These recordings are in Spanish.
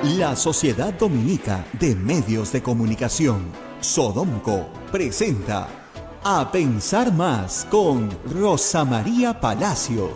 La Sociedad Dominica de Medios de Comunicación, Sodomco, presenta A Pensar Más con Rosa María Palacios.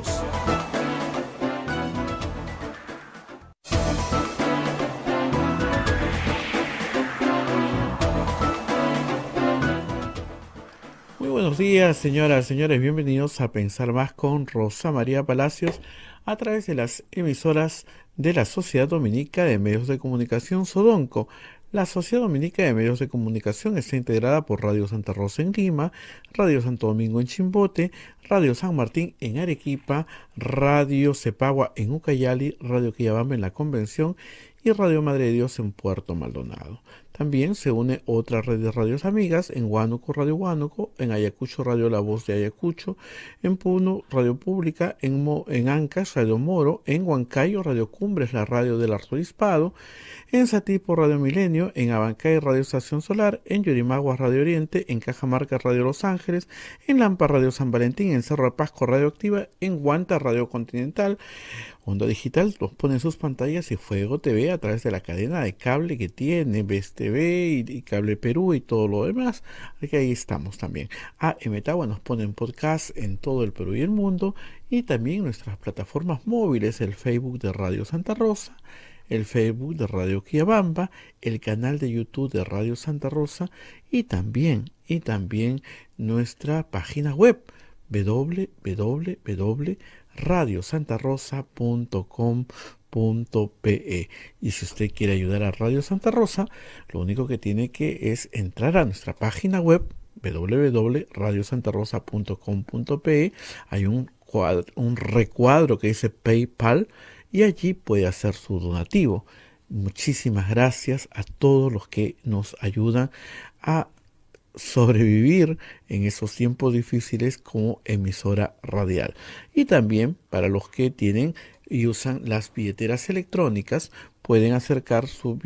Muy buenos días, señoras y señores. Bienvenidos a Pensar Más con Rosa María Palacios a través de las emisoras de la Sociedad Dominica de Medios de Comunicación, Sodonco. La Sociedad Dominica de Medios de Comunicación está integrada por Radio Santa Rosa en Lima, Radio Santo Domingo en Chimbote, Radio San Martín en Arequipa, Radio Cepagua en Ucayali, Radio Quillabamba en La Convención y Radio Madre de Dios en Puerto Maldonado. También se une otra red de radios amigas en Huánuco, Radio Huánuco, en Ayacucho, Radio La Voz de Ayacucho, en Puno, Radio Pública, en Ancash, Radio Moro, en Huancayo, Radio Cumbres, la radio del Arzobispado, en Satipo, Radio Milenio, en Abancay, Radio Estación Solar, en Yurimaguas, Radio Oriente, en Cajamarca, Radio Los Ángeles, en Lampa, Radio San Valentín, en Cerro de Pasco, Radio Activa, en Huanta, Radio Continental. Onda Digital nos pone en sus pantallas y Fuego TV a través de la cadena de cable que tiene, Ves TV y Cable Perú y todo lo demás. Así que ahí estamos también. Metagua nos pone en podcast en todo el Perú y el mundo, y también nuestras plataformas móviles, el Facebook de Radio Santa Rosa, el Facebook de Radio Quillabamba, el canal de YouTube de Radio Santa Rosa y también nuestra página web www.radiosantarosa.com.pe. Y si usted quiere ayudar a Radio Santa Rosa, lo único que tiene que es entrar a nuestra página web www.radiosantarosa.com.pe. Hay un recuadro que dice PayPal y allí puede hacer su donativo. Muchísimas gracias a todos los que nos ayudan a sobrevivir en esos tiempos difíciles como emisora radial. Y también para los que tienen y usan las billeteras electrónicas, pueden acercar su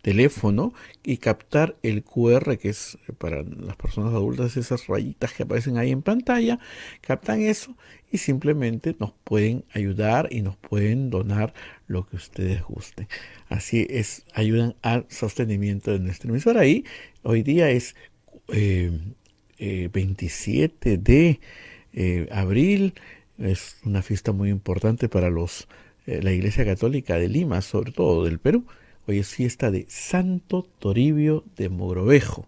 teléfono y captar el QR, que es para las personas adultas esas rayitas que aparecen ahí en pantalla. Captan eso y simplemente nos pueden ayudar y nos pueden donar lo que ustedes gusten. Así es, ayudan al sostenimiento de nuestra emisora. Y hoy día es 27 de abril. Es una fiesta muy importante para la Iglesia Católica de Lima, sobre todo del Perú. Hoy es fiesta de Santo Toribio de Mogrovejo,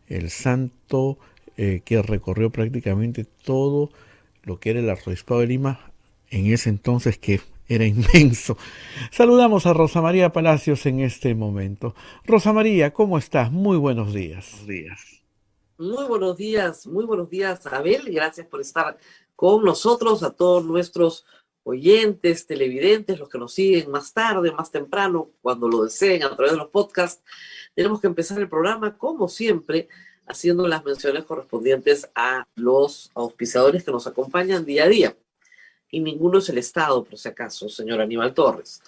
el santo que recorrió prácticamente todo lo que era el arzobispado de Lima en ese entonces, que era inmenso. Saludamos a Rosa María Palacios en este momento. Rosa María, ¿cómo estás? Muy buenos días. Muy buenos días, Abel. Gracias por estar con nosotros, a todos nuestros oyentes, televidentes, los que nos siguen más tarde, más temprano, cuando lo deseen, a través de los podcasts. Tenemos que empezar el programa, como siempre, haciendo las menciones correspondientes a los auspiciadores que nos acompañan día a día. Y ninguno es el Estado, por si acaso, señor Aníbal Torres.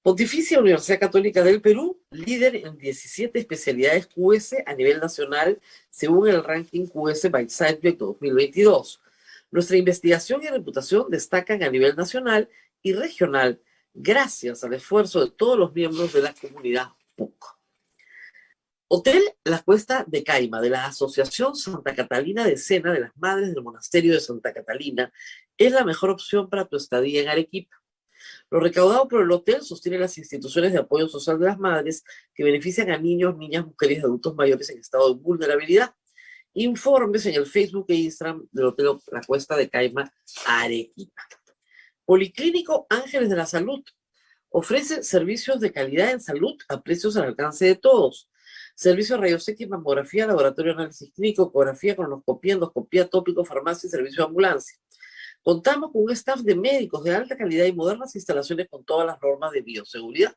Pontificia Universidad Católica del Perú, líder en 17 especialidades QS a nivel nacional, según el ranking QS by Scientific 2022. Nuestra investigación y reputación destacan a nivel nacional y regional, gracias al esfuerzo de todos los miembros de la comunidad PUC. Hotel La Cuesta de Caima, de la Asociación Santa Catalina de Sena de las Madres del Monasterio de Santa Catalina, es la mejor opción para tu estadía en Arequipa. Lo recaudado por el hotel sostiene las instituciones de apoyo social de las madres que benefician a niños, niñas, mujeres y adultos mayores en estado de vulnerabilidad. Informes en el Facebook e Instagram del Hotel La Cuesta de Caima, Arequipa. Policlínico Ángeles de la Salud ofrece servicios de calidad en salud a precios al alcance de todos. Servicio de rayos X, mamografía, laboratorio de análisis clínico, ecografía, colonoscopía, endoscopía, tópico, farmacia y servicio de ambulancia. Contamos con un staff de médicos de alta calidad y modernas instalaciones con todas las normas de bioseguridad.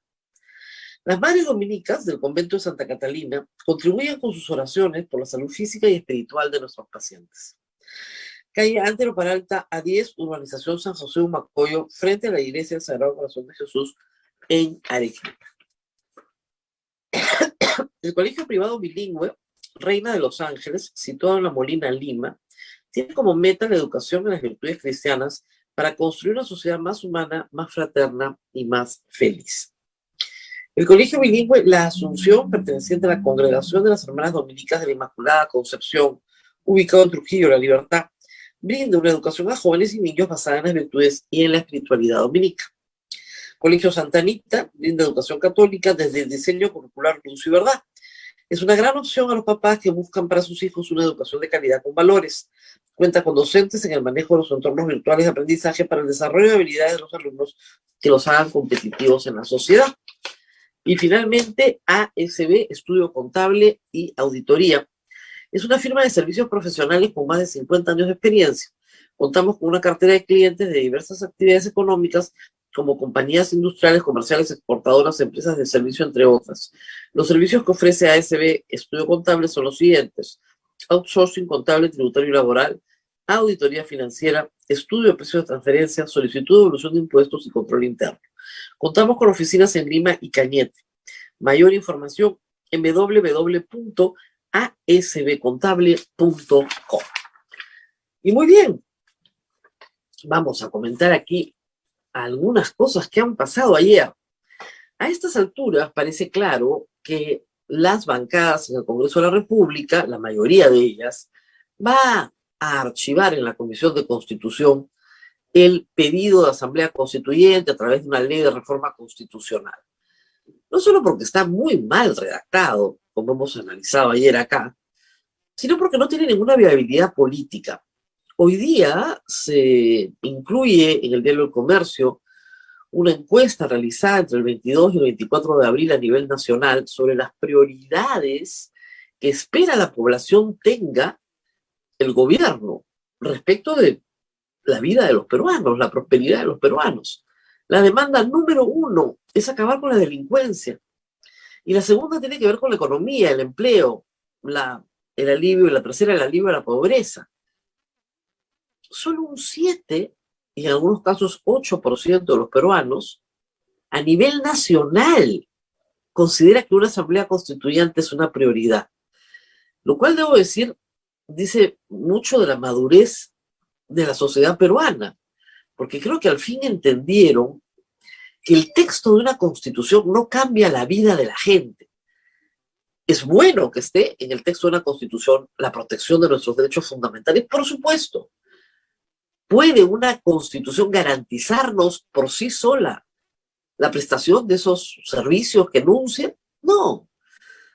Las madres dominicas del convento de Santa Catalina contribuyen con sus oraciones por la salud física y espiritual de nuestros pacientes. Calle Antero Peralta A10, urbanización San José de Humacoyo, frente a la Iglesia del Sagrado Corazón de Jesús en Arequipa. El Colegio Privado Bilingüe Reina de los Ángeles, situado en La Molina, Lima, tiene como meta la educación en las virtudes cristianas para construir una sociedad más humana, más fraterna y más feliz. El colegio bilingüe La Asunción, perteneciente a la Congregación de las Hermanas Dominicas de la Inmaculada Concepción, ubicado en Trujillo, La Libertad, brinda una educación a jóvenes y niños basada en las virtudes y en la espiritualidad dominica. Colegio Santa Anita brinda educación católica desde el diseño curricular Luz y Verdad. Es una gran opción a los papás que buscan para sus hijos una educación de calidad con valores. Cuenta con docentes en el manejo de los entornos virtuales de aprendizaje para el desarrollo de habilidades de los alumnos que los hagan competitivos en la sociedad. Y finalmente, ASB, Estudio Contable y Auditoría. Es una firma de servicios profesionales con más de 50 años de experiencia. Contamos con una cartera de clientes de diversas actividades económicas, como compañías industriales, comerciales, exportadoras, empresas de servicio, entre otras. Los servicios que ofrece ASB Estudio Contable son los siguientes: outsourcing contable, tributario y laboral, auditoría financiera, estudio de precios de transferencia, solicitud de devolución de impuestos y control interno. Contamos con oficinas en Lima y Cañete. Mayor información en www.asbcontable.com. Y muy bien, vamos a comentar aquí algunas cosas que han pasado ayer. A estas alturas parece claro que las bancadas en el Congreso de la República, la mayoría de ellas, va a archivar en la Comisión de Constitución el pedido de Asamblea Constituyente a través de una ley de reforma constitucional. No solo porque está muy mal redactado, como hemos analizado ayer acá, sino porque no tiene ninguna viabilidad política. Hoy día se incluye en el Diario del Comercio una encuesta realizada entre el 22 y el 24 de abril a nivel nacional sobre las prioridades que espera la población tenga el gobierno respecto de la vida de los peruanos, la prosperidad de los peruanos. La demanda número 1 es acabar con la delincuencia. Y la segunda tiene que ver con la economía, el empleo, el alivio, y la tercera, el alivio a la pobreza. Solo un 7, y en algunos casos 8% de los peruanos, a nivel nacional, considera que una asamblea constituyente es una prioridad. Lo cual, debo decir, dice mucho de la madurez de la sociedad peruana, porque creo que al fin entendieron que el texto de una constitución no cambia la vida de la gente. Es bueno que esté en el texto de una constitución la protección de nuestros derechos fundamentales, por supuesto. ¿Puede una constitución garantizarnos por sí sola la prestación de esos servicios que enuncia? No.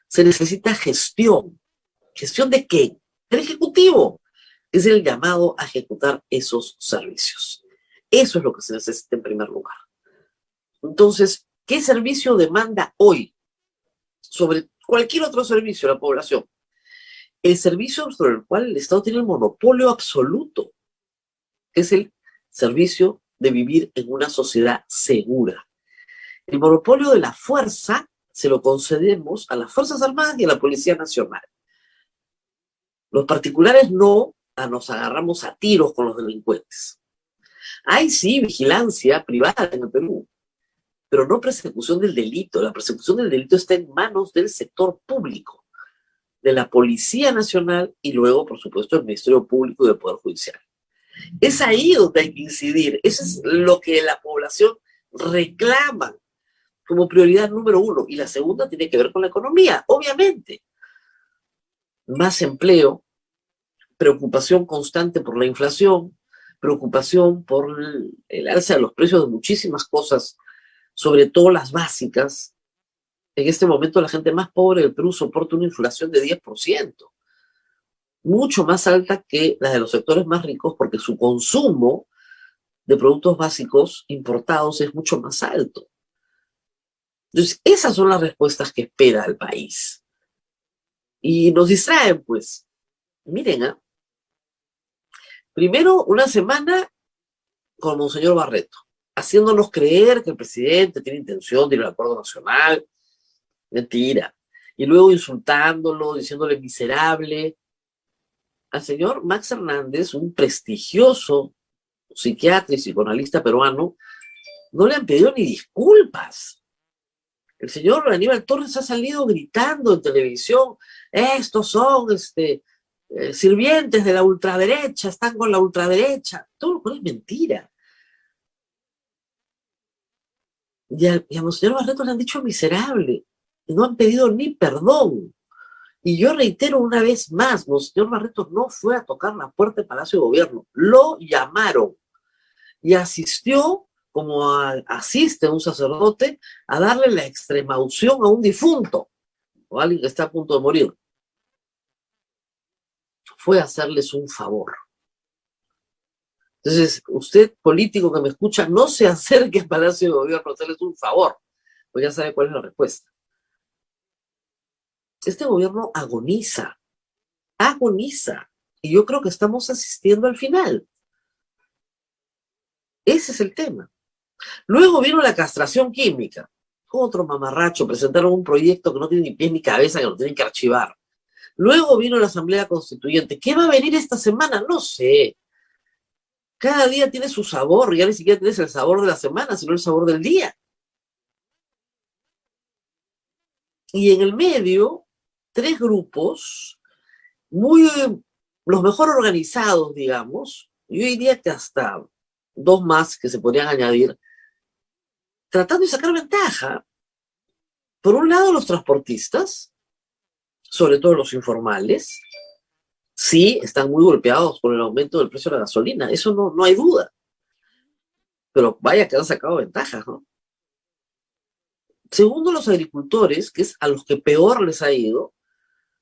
Se necesita gestión. ¿Gestión de qué? Del Ejecutivo, que es el llamado a ejecutar esos servicios. Eso es lo que se necesita en primer lugar. Entonces, ¿qué servicio demanda hoy sobre cualquier otro servicio a la población? El servicio sobre el cual el Estado tiene el monopolio absoluto, que es el servicio de vivir en una sociedad segura. El monopolio de la fuerza se lo concedemos a las Fuerzas Armadas y a la Policía Nacional. Los particulares no nos agarramos a tiros con los delincuentes. Hay sí vigilancia privada en el Perú, pero no persecución del delito. La persecución del delito está en manos del sector público, de la Policía Nacional y luego, por supuesto, del Ministerio Público y del Poder Judicial. Es ahí donde hay que incidir. Eso es lo que la población reclama como prioridad número 1. Y la segunda tiene que ver con la economía, obviamente. Más empleo, preocupación constante por la inflación, preocupación por el alza de los precios de muchísimas cosas, sobre todo las básicas. En este momento la gente más pobre del Perú soporta una inflación de 10%, mucho más alta que la de los sectores más ricos, porque su consumo de productos básicos importados es mucho más alto. Entonces, esas son las respuestas que espera el país. Y nos distraen, pues. Miren, primero una semana con Monseñor Barreto, haciéndonos creer que el presidente tiene intención de ir al acuerdo nacional. Mentira. Y luego insultándolo, diciéndole miserable. Al señor Max Hernández, un prestigioso psiquiatra y psicoanalista peruano, no le han pedido ni disculpas. El señor Aníbal Torres ha salido gritando en televisión: estos son sirvientes de la ultraderecha, están con la ultraderecha. Todo lo cual es mentira. Y a Monseñor Barreto le han dicho miserable, y no han pedido ni perdón. Y yo reitero una vez más, Monseñor Barreto no fue a tocar la puerta del Palacio de Gobierno, lo llamaron y asistió, como asiste un sacerdote, a darle la extremaunción a un difunto o a alguien que está a punto de morir. Fue a hacerles un favor. Entonces, usted, político que me escucha, no se acerque al Palacio de Gobierno a hacerles un favor, pues ya sabe cuál es la respuesta. Este gobierno agoniza, y yo creo que estamos asistiendo al final. Ese es el tema. Luego vino la castración química. Otro mamarracho, presentaron un proyecto que no tiene ni pies ni cabeza, que lo tienen que archivar. Luego vino la Asamblea Constituyente. ¿Qué va a venir esta semana? No sé. Cada día tiene su sabor, ya ni siquiera tienes el sabor de la semana, sino el sabor del día. Y en el medio, 3 grupos, los mejor organizados, digamos, yo diría que hasta 2 más que se podrían añadir, tratando de sacar ventaja. Por un lado, los transportistas, sobre todo los informales, sí están muy golpeados por el aumento del precio de la gasolina, eso no hay duda. Pero vaya que han sacado ventaja, ¿no? Segundo, los agricultores, que es a los que peor les ha ido,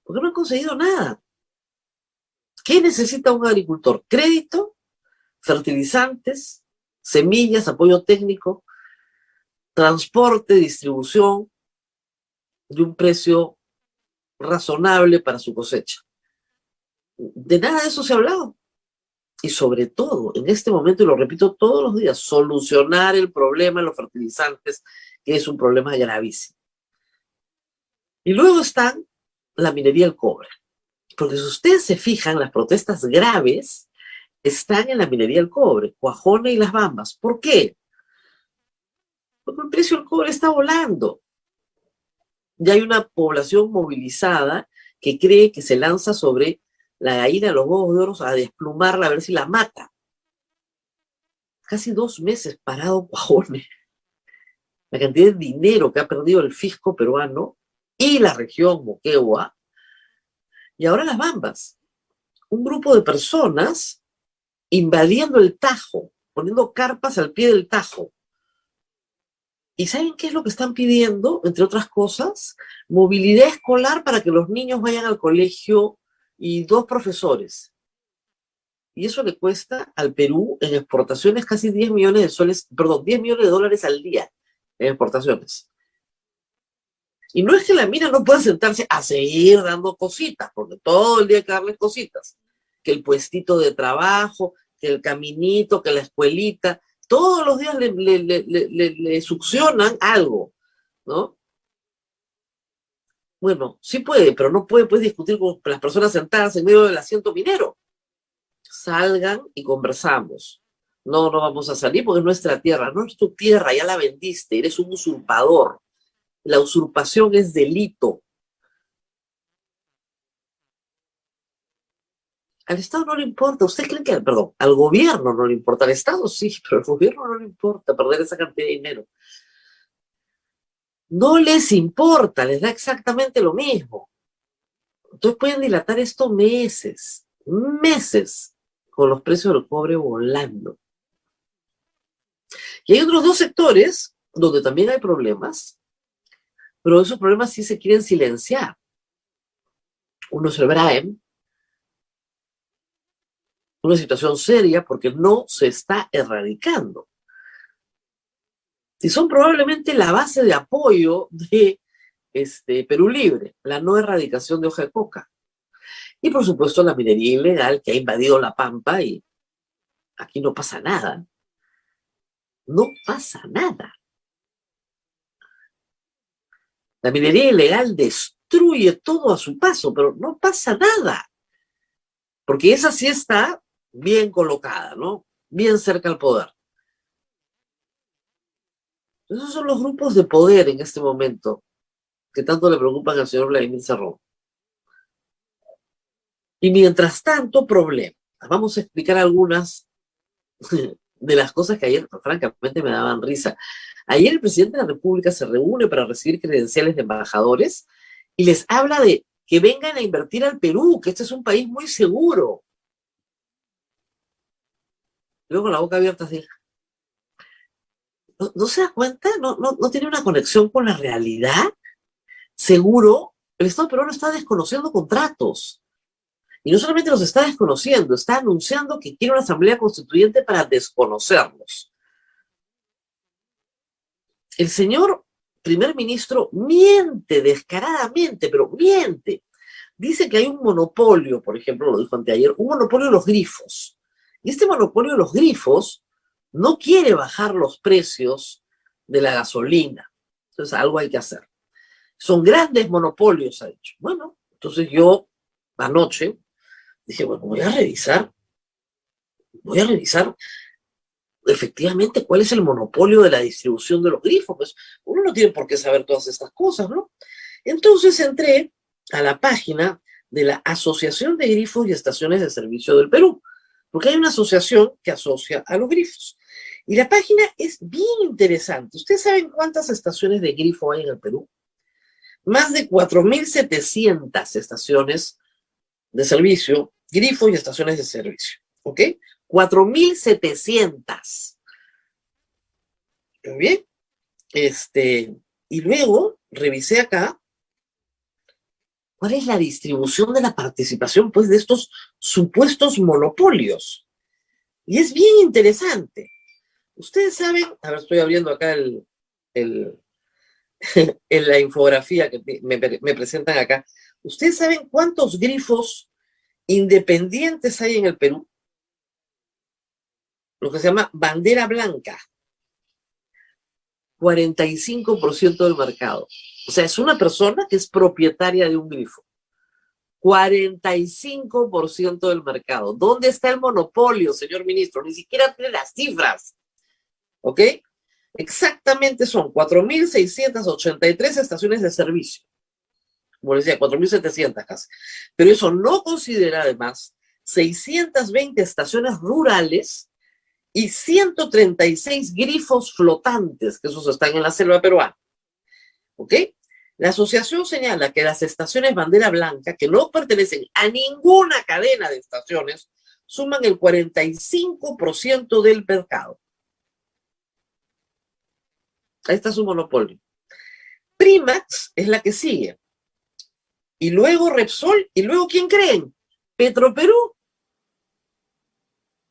porque no han conseguido nada. ¿Qué necesita un agricultor? Crédito, fertilizantes, semillas, apoyo técnico, transporte, distribución de un precio razonable para su cosecha. De nada de eso se ha hablado. Y sobre todo, en este momento, y lo repito todos los días, solucionar el problema de los fertilizantes, que es un problema gravísimo. Y luego están la minería del cobre. Porque si ustedes se fijan, las protestas graves están en la minería del cobre, Cuajone y Las Bambas. ¿Por qué? Porque el precio del cobre está volando. Ya hay una población movilizada que cree que se lanza sobre la gallina de los huevos de oro a desplumarla, a ver si la mata. Casi 2 meses parado Cuajone. La cantidad de dinero que ha perdido el fisco peruano y la región Moquegua. Y ahora Las Bambas. Un grupo de personas invadiendo el Tajo, poniendo carpas al pie del Tajo. ¿Y saben qué es lo que están pidiendo, entre otras cosas? Movilidad escolar para que los niños vayan al colegio y 2 profesores. Y eso le cuesta al Perú en exportaciones casi 10 millones de soles, perdón, 10 millones de dólares al día en exportaciones. Y no es que la mina no pueda sentarse a seguir dando cositas, porque todo el día hay que darles cositas. Que el puestito de trabajo, que el caminito, que la escuelita, todos los días le succionan algo, ¿no? Bueno, sí puede, pero no puede pues, discutir con las personas sentadas en medio del asiento minero. Salgan y conversamos. No vamos a salir porque es nuestra tierra. No es tu tierra, ya la vendiste, eres un usurpador. La usurpación es delito. Al Estado no le importa. ¿Ustedes creen que, perdón, al gobierno no le importa? Al Estado sí, pero al gobierno no le importa perder esa cantidad de dinero. No les importa, les da exactamente lo mismo. Entonces pueden dilatar esto meses, con los precios del cobre volando. Y hay otros 2 sectores donde también hay problemas, pero esos problemas sí se quieren silenciar. Uno es el Braem, una situación seria porque no se está erradicando. Y son probablemente la base de apoyo de Perú Libre, la no erradicación de hoja de coca. Y por supuesto la minería ilegal que ha invadido la pampa y aquí no pasa nada. No pasa nada. La minería ilegal destruye todo a su paso, pero no pasa nada. Porque esa sí está bien colocada, ¿no? Bien cerca al poder. Esos son los grupos de poder en este momento que tanto le preocupan al señor Vladimir Cerrón. Y mientras tanto, problemas. Vamos a explicar algunas de las cosas que ayer, francamente, me daban risa. Ayer el presidente de la República se reúne para recibir credenciales de embajadores y les habla de que vengan a invertir al Perú, que este es un país muy seguro. Luego con la boca abierta así. ¿No se da cuenta? ¿No tiene una conexión con la realidad? Seguro, el Estado peruano está desconociendo contratos. Y no solamente los está desconociendo, está anunciando que quiere una asamblea constituyente para desconocerlos. El señor primer ministro miente descaradamente, pero miente. Dice que hay un monopolio, por ejemplo, lo dijo anteayer, un monopolio de los grifos. Y este monopolio de los grifos no quiere bajar los precios de la gasolina. Entonces algo hay que hacer. Son grandes monopolios, ha dicho. Bueno, entonces yo anoche dije, bueno, voy a revisar efectivamente cuál es el monopolio de la distribución de los grifos. Pues uno no tiene por qué saber todas estas cosas, ¿no? Entonces entré a la página de la Asociación de Grifos y Estaciones de Servicio del Perú, porque hay una asociación que asocia a los grifos. Y la página es bien interesante. ¿Ustedes saben cuántas estaciones de grifo hay en el Perú? Más de 4.700 estaciones de servicio, grifos y estaciones de servicio, ¿ok? 4.700. Muy bien. Y luego revisé acá cuál es la distribución de la participación, pues, de estos supuestos monopolios. Y es bien interesante. Ustedes saben, a ver, estoy abriendo acá en la infografía que me presentan acá. ¿Ustedes saben cuántos grifos independientes hay en el Perú? Lo que se llama bandera blanca. 45% del mercado. O sea, es una persona que es propietaria de un grifo. 45% del mercado. ¿Dónde está el monopolio, señor ministro? Ni siquiera tiene las cifras. ¿Ok? Exactamente son 4.683 estaciones de servicio. Como les decía, 4.700 casi. Pero eso no considera además 620 estaciones rurales y 136 grifos flotantes, que esos están en la selva peruana. ¿Ok? La asociación señala que las estaciones bandera blanca, que no pertenecen a ninguna cadena de estaciones, suman el 45% del mercado. Ahí está su monopolio. Primax es la que sigue. Y luego Repsol, y luego ¿quién creen? Petroperú.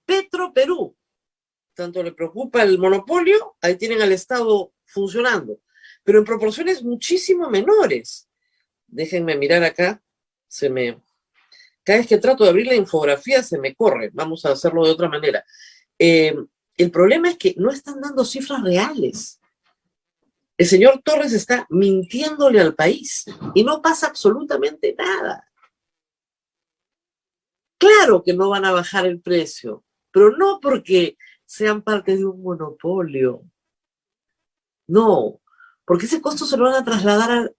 Petroperú. Tanto le preocupa el monopolio, ahí tienen al Estado funcionando, pero en proporciones muchísimo menores. Déjenme mirar acá, cada vez que trato de abrir la infografía se me corre, vamos a hacerlo de otra manera. El problema es que no están dando cifras reales. El señor Torres está mintiéndole al país y no pasa absolutamente nada. Claro que no van a bajar el precio, pero no porque sean parte de un monopolio. No, porque ese costo se lo van a trasladar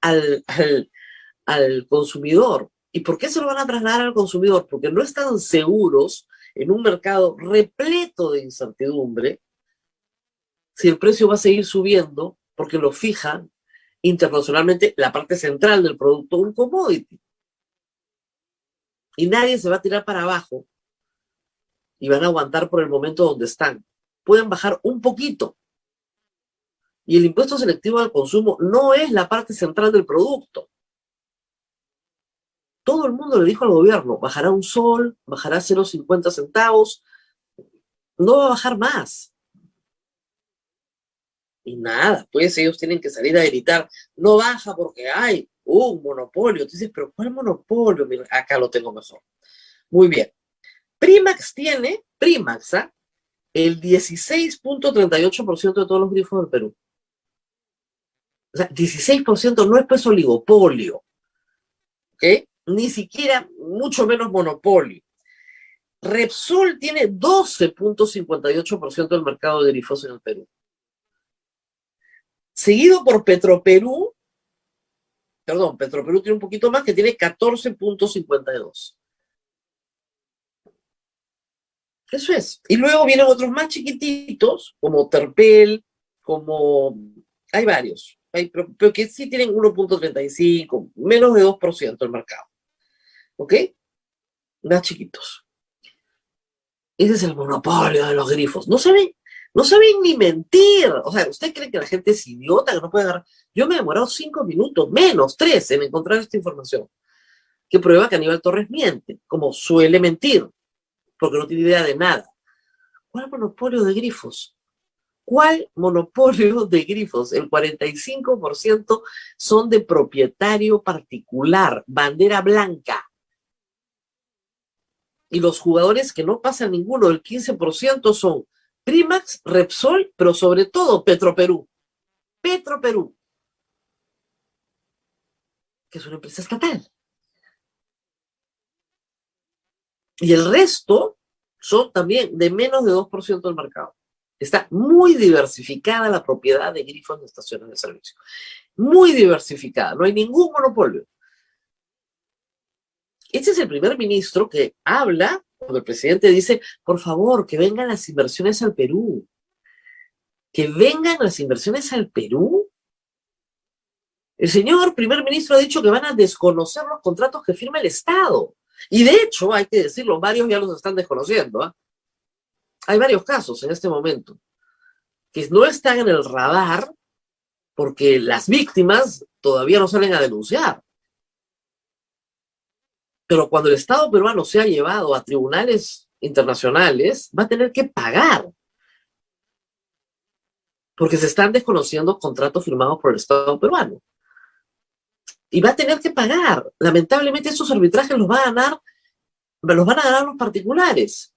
al consumidor. ¿Y por qué se lo van a trasladar al consumidor? Porque no están seguros en un mercado repleto de incertidumbre si el precio va a seguir subiendo, porque lo fijan internacionalmente la parte central del producto, un commodity. Y nadie se va a tirar para abajo y van a aguantar por el momento donde están. Pueden bajar un poquito. Y el impuesto selectivo al consumo no es la parte central del producto. Todo el mundo le dijo al gobierno, bajará un sol, bajará 0,50 centavos, no va a bajar más. Y nada, pues ellos tienen que salir a gritar, no baja porque hay un monopolio. Entonces, ¿pero cuál monopolio? Mira, acá lo tengo mejor. Muy bien. Primax tiene, el 16.38% de todos los grifos del Perú. O sea, 16% no es pues oligopolio. ¿Ok? Ni siquiera, mucho menos monopolio. Repsol tiene 12.58% del mercado de grifos en el Perú. Seguido por Petroperú tiene un poquito más, que tiene 14.52. Eso es. Y luego vienen otros más chiquititos, como Terpel, como hay varios, pero que sí tienen 1.35, menos de 2% del mercado. ¿Ok? Más chiquitos. Ese es el monopolio de los grifos. No saben ni mentir. O sea, ¿usted cree que la gente es idiota, que no puede agarrar? Yo me he demorado 5 minutos, menos 3, en encontrar esta información, que prueba que Aníbal Torres miente, como suele mentir, porque no tiene idea de nada. ¿Cuál monopolio de grifos? ¿Cuál monopolio de grifos? El 45% son de propietario particular, bandera blanca. Y los jugadores que no pasan ninguno del 15% son Primax, Repsol, pero sobre todo Petroperú. Petroperú, que es una empresa estatal. Y el resto son también de menos de 2% del mercado. Está muy diversificada la propiedad de grifos de estaciones de servicio. Muy diversificada, no hay ningún monopolio. Este es el primer ministro que habla cuando el presidente dice, por favor, que vengan las inversiones al Perú. Que vengan las inversiones al Perú. El señor primer ministro ha dicho que van a desconocer los contratos que firma el Estado. Y de hecho, hay que decirlo, varios ya los están desconociendo. Hay varios casos en este momento que no están en el radar porque las víctimas todavía no salen a denunciar. Pero cuando el Estado peruano sea llevado a tribunales internacionales, va a tener que pagar. Porque se están desconociendo contratos firmados por el Estado peruano. Y va a tener que pagar. Lamentablemente esos arbitrajes los van a ganar los particulares.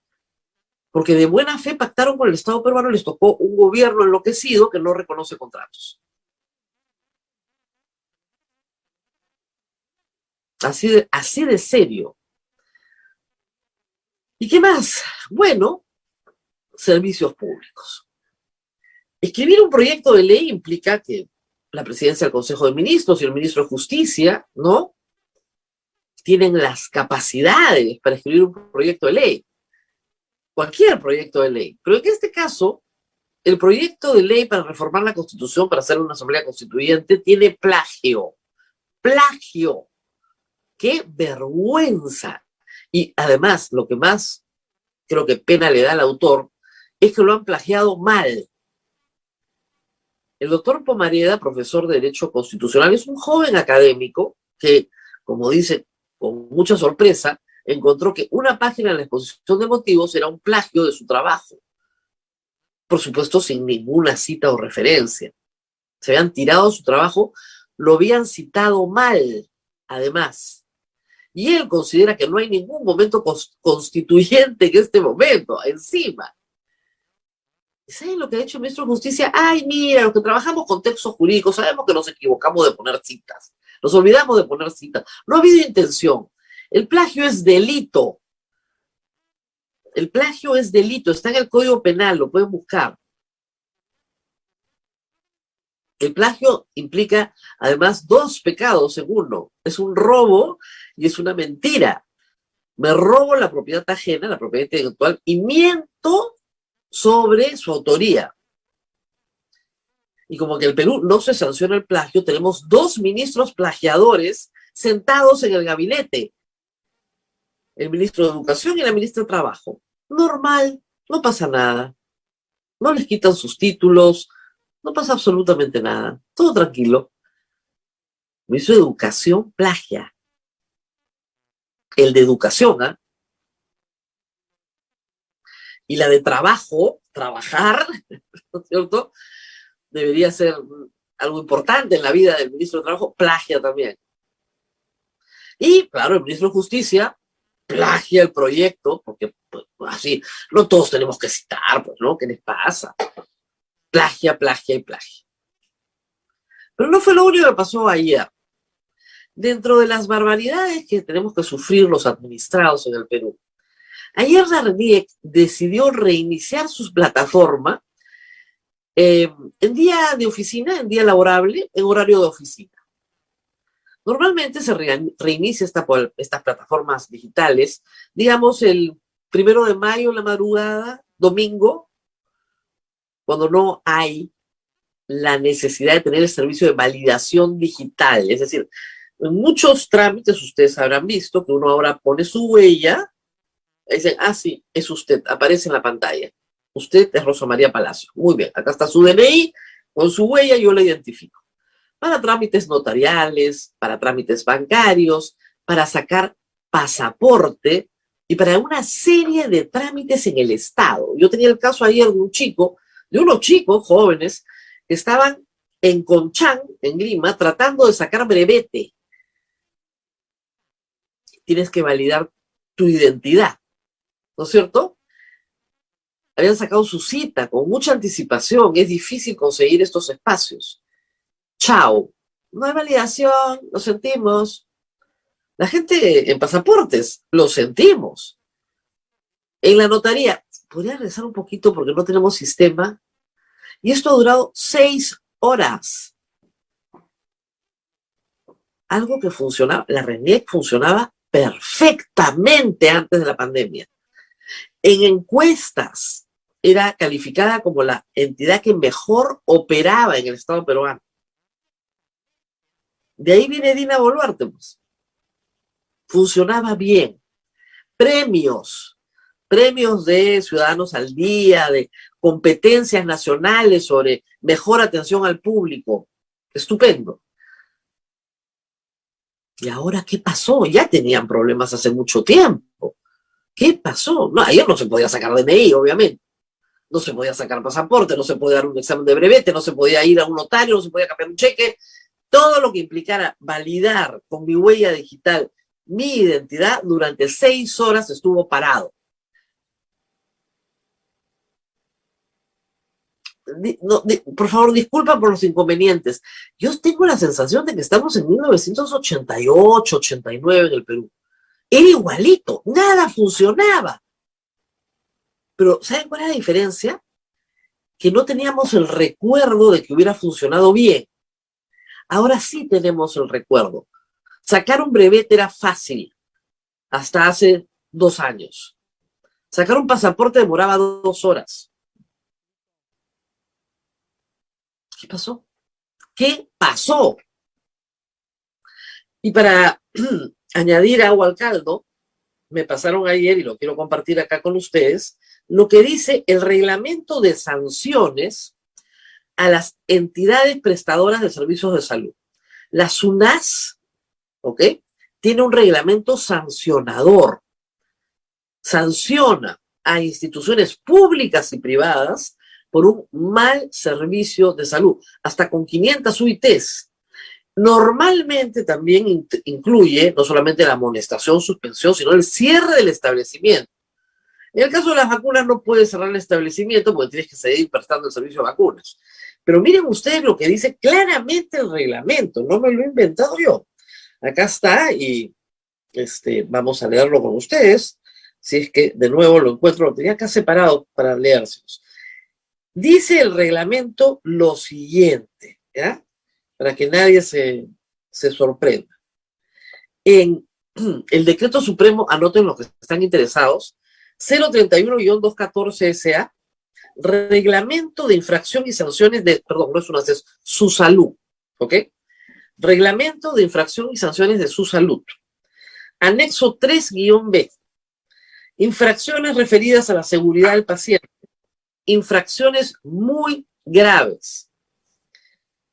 Porque de buena fe pactaron con el Estado peruano, les tocó un gobierno enloquecido que no reconoce contratos. Así de serio. ¿Y qué más? Bueno, servicios públicos. Escribir un proyecto de ley implica que la presidencia del Consejo de Ministros y el ministro de Justicia, ¿no?, tienen las capacidades para escribir un proyecto de ley. Cualquier proyecto de ley. Pero en este caso, el proyecto de ley para reformar la Constitución, para hacer una asamblea constituyente, tiene plagio. Plagio. ¡Qué vergüenza! Y además, lo que más creo que pena le da al autor es que lo han plagiado mal. El doctor Pomareda, profesor de Derecho Constitucional, es un joven académico que, como dice con mucha sorpresa, encontró que una página en la exposición de motivos era un plagio de su trabajo. Por supuesto, sin ninguna cita o referencia. Se habían tirado su trabajo, lo habían citado mal, además. Y él considera que no hay ningún momento constituyente en este momento, encima. ¿Saben lo que ha hecho el ministro de Justicia? Ay, mira, los que trabajamos con textos jurídicos sabemos que nos equivocamos de poner citas. Nos olvidamos de poner citas. No ha habido intención. El plagio es delito. El plagio es delito. Está en el Código Penal, lo pueden buscar. El plagio implica, además, 2 pecados en uno. Es un robo y es una mentira. Me robo la propiedad ajena, la propiedad intelectual, y miento sobre su autoría. Y como que en el Perú no se sanciona el plagio, tenemos 2 ministros plagiadores sentados en el gabinete. El ministro de Educación y la ministra de Trabajo. Normal, no pasa nada. No les quitan sus títulos, no pasa absolutamente nada. Todo tranquilo. El ministro de Educación plagia. El de Educación, ¿ah? Y la de Trabajo, trabajar, ¿no es cierto?, debería ser algo importante en la vida del ministro de Trabajo, plagia también. Y, claro, el ministro de Justicia plagia el proyecto, porque pues, así, no todos tenemos que citar, pues, ¿no? ¿Qué les pasa? Plagia, plagia y plagia. Pero no fue lo único que pasó ayer. Dentro de las barbaridades que tenemos que sufrir los administrados en el Perú, ayer la RENIEC decidió reiniciar su plataforma en día de oficina, en día laborable, en horario de oficina. Normalmente se reinicia estas plataformas digitales, digamos, el 1 de mayo en la madrugada, domingo, cuando no hay la necesidad de tener el servicio de validación digital. Es decir, en muchos trámites ustedes habrán visto que uno ahora pone su huella y dicen, ah, sí, es usted, aparece en la pantalla. Usted es Rosa María Palacio. Muy bien, acá está su DNI, con su huella yo la identifico. Para trámites notariales, para trámites bancarios, para sacar pasaporte y para una serie de trámites en el Estado. Yo tenía el caso ayer de unos chicos jóvenes que estaban en Conchán, en Lima, tratando de sacar brevete. Tienes que validar tu identidad, ¿no es cierto? Habían sacado su cita con mucha anticipación. Es difícil conseguir estos espacios. Chao. No hay validación, lo sentimos. La gente en pasaportes, lo sentimos. En la notaría, podría regresar un poquito porque no tenemos sistema. Y esto ha durado 6 horas. Algo que funcionaba, la RENIEC funcionaba perfectamente antes de la pandemia. En encuestas era calificada como la entidad que mejor operaba en el Estado peruano. De ahí viene Dina Boluarte, pues. Funcionaba bien. Premios de Ciudadanos al Día, de competencias nacionales sobre mejor atención al público. Estupendo. ¿Y ahora qué pasó? Ya tenían problemas hace mucho tiempo. ¿Qué pasó? No, ayer no se podía sacar DNI, obviamente. No se podía sacar pasaporte, no se podía dar un examen de brevete, no se podía ir a un notario, no se podía cambiar un cheque. Todo lo que implicara validar con mi huella digital mi identidad durante 6 horas estuvo parado. Por favor, disculpa por los inconvenientes. Yo tengo la sensación de que estamos en 1988, 89 en el Perú. Era igualito, nada funcionaba. Pero ¿saben cuál es la diferencia? Que no teníamos el recuerdo de que hubiera funcionado bien. Ahora sí tenemos el recuerdo. Sacar un brevete era fácil, hasta hace 2 años. Sacar un pasaporte demoraba 2 horas. ¿Qué pasó? ¿Qué pasó? Y para añadir agua al caldo, me pasaron ayer, y lo quiero compartir acá con ustedes, lo que dice el reglamento de sanciones a las entidades prestadoras de servicios de salud. La SUNAS, ¿ok?, tiene un reglamento sancionador. Sanciona a instituciones públicas y privadas por un mal servicio de salud, hasta con 500 UITs. Normalmente también incluye no solamente la amonestación, suspensión, sino el cierre del establecimiento. En el caso de las vacunas no puedes cerrar el establecimiento porque tienes que seguir prestando el servicio de vacunas. Pero miren ustedes lo que dice claramente el reglamento, no me lo he inventado yo. Acá está y vamos a leerlo con ustedes, si es que de nuevo lo encuentro, lo tenía acá separado para leérselos. Dice el reglamento lo siguiente, ¿ya?, para que nadie se sorprenda. En el decreto supremo, anoten los que están interesados, 031-214 SA, reglamento de infracción y sanciones de, perdón, no es una, es su salud, ¿ok? Reglamento de infracción y sanciones de su salud. Anexo 3-B, infracciones referidas a la seguridad del paciente. Infracciones muy graves.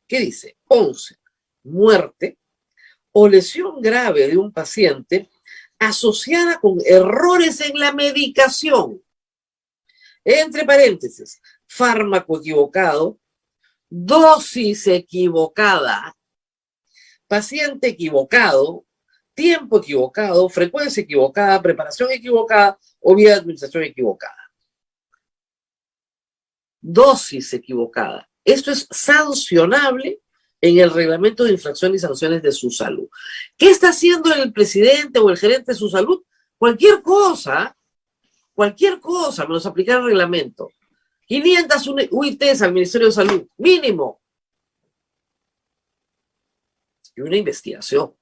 ¿Qué dice? 11. Muerte o lesión grave de un paciente asociada con errores en la medicación. Entre paréntesis, fármaco equivocado, dosis equivocada, paciente equivocado, tiempo equivocado, frecuencia equivocada, preparación equivocada o vía de administración equivocada. Dosis equivocada. Esto es sancionable en el reglamento de infracción y sanciones de su salud. ¿Qué está haciendo el presidente o el gerente de su salud? Cualquier cosa, menos aplicar el reglamento. 500 UITs al Ministerio de Salud, mínimo. Y una investigación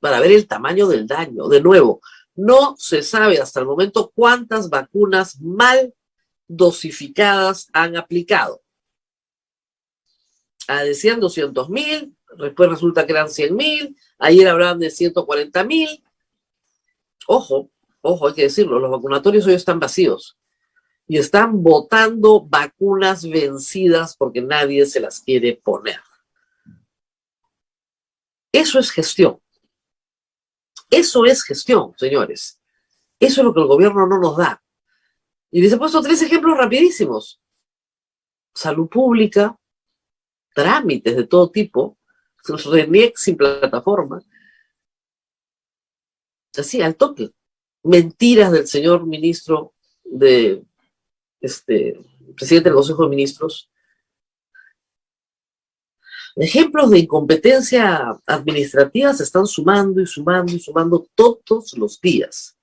para ver el tamaño del daño. De nuevo, no se sabe hasta el momento cuántas vacunas mal dosificadas han aplicado. decían 200.000, después resulta que eran 100.000, ayer hablaban de 140.000. Ojo, hay que decirlo, los vacunatorios hoy están vacíos y están botando vacunas vencidas porque nadie se las quiere poner. Eso es gestión. Eso es gestión, señores. Eso es lo que el gobierno no nos da. Y les he puesto 3 ejemplos rapidísimos. Salud pública, trámites de todo tipo, RENIEC sin plataforma. Así, al toque. Mentiras del señor ministro presidente del Consejo de Ministros. Ejemplos de incompetencia administrativa se están sumando y sumando y sumando todos los días.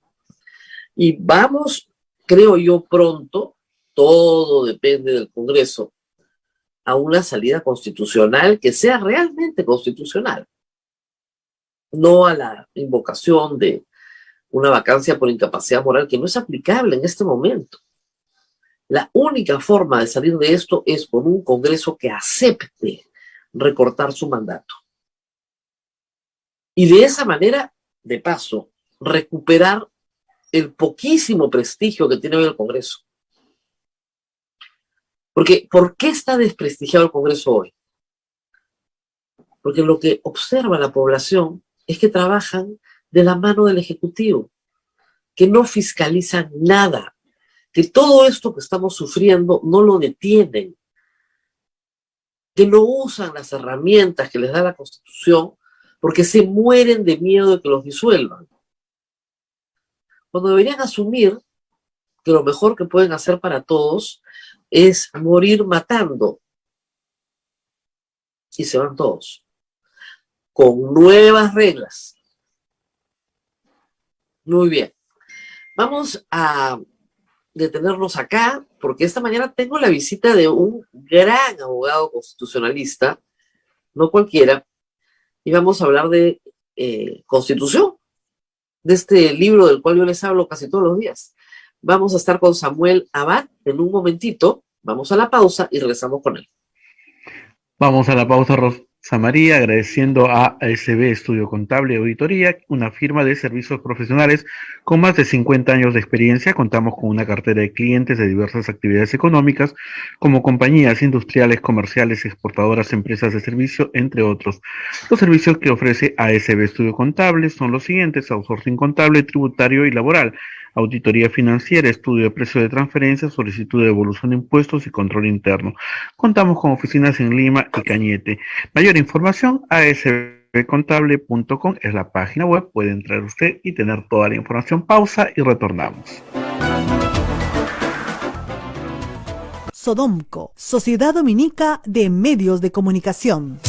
Y vamos, creo yo, pronto, todo depende del Congreso, a una salida constitucional que sea realmente constitucional. No a la invocación de una vacancia por incapacidad moral que no es aplicable en este momento. La única forma de salir de esto es con un Congreso que acepte recortar su mandato. Y de esa manera, de paso, recuperar el poquísimo prestigio que tiene hoy el Congreso. Porque, ¿por qué está desprestigiado el Congreso hoy? Porque lo que observa la población es que trabajan de la mano del Ejecutivo, que no fiscalizan nada, que todo esto que estamos sufriendo no lo detienen, que no usan las herramientas que les da la Constitución porque se mueren de miedo de que los disuelvan. Cuando deberían asumir que lo mejor que pueden hacer para todos es morir matando. Y se van todos. Con nuevas reglas. Muy bien. Vamos a detenernos acá, porque esta mañana tengo la visita de un gran abogado constitucionalista, no cualquiera, y vamos a hablar de Constitución, de este libro del cual yo les hablo casi todos los días. Vamos a estar con Samuel Abad en un momentito, vamos a la pausa y regresamos con él. Vamos a la pausa, Rosa María, agradeciendo a ASB Estudio Contable y Auditoría, una firma de servicios profesionales con más de 50 años de experiencia. Contamos con una cartera de clientes de diversas actividades económicas, como compañías industriales, comerciales, exportadoras, empresas de servicio, entre otros. Los servicios que ofrece ASB Estudio Contable son los siguientes: outsourcing contable, tributario y laboral, auditoría financiera, estudio de precio de transferencia, solicitud de devolución de impuestos y control interno. Contamos con oficinas en Lima y Cañete. Mayor información, asbcontable.com es la página web. Puede entrar usted y tener toda la información. Pausa y retornamos. Sodomco, Sociedad Dominica de Medios de Comunicación.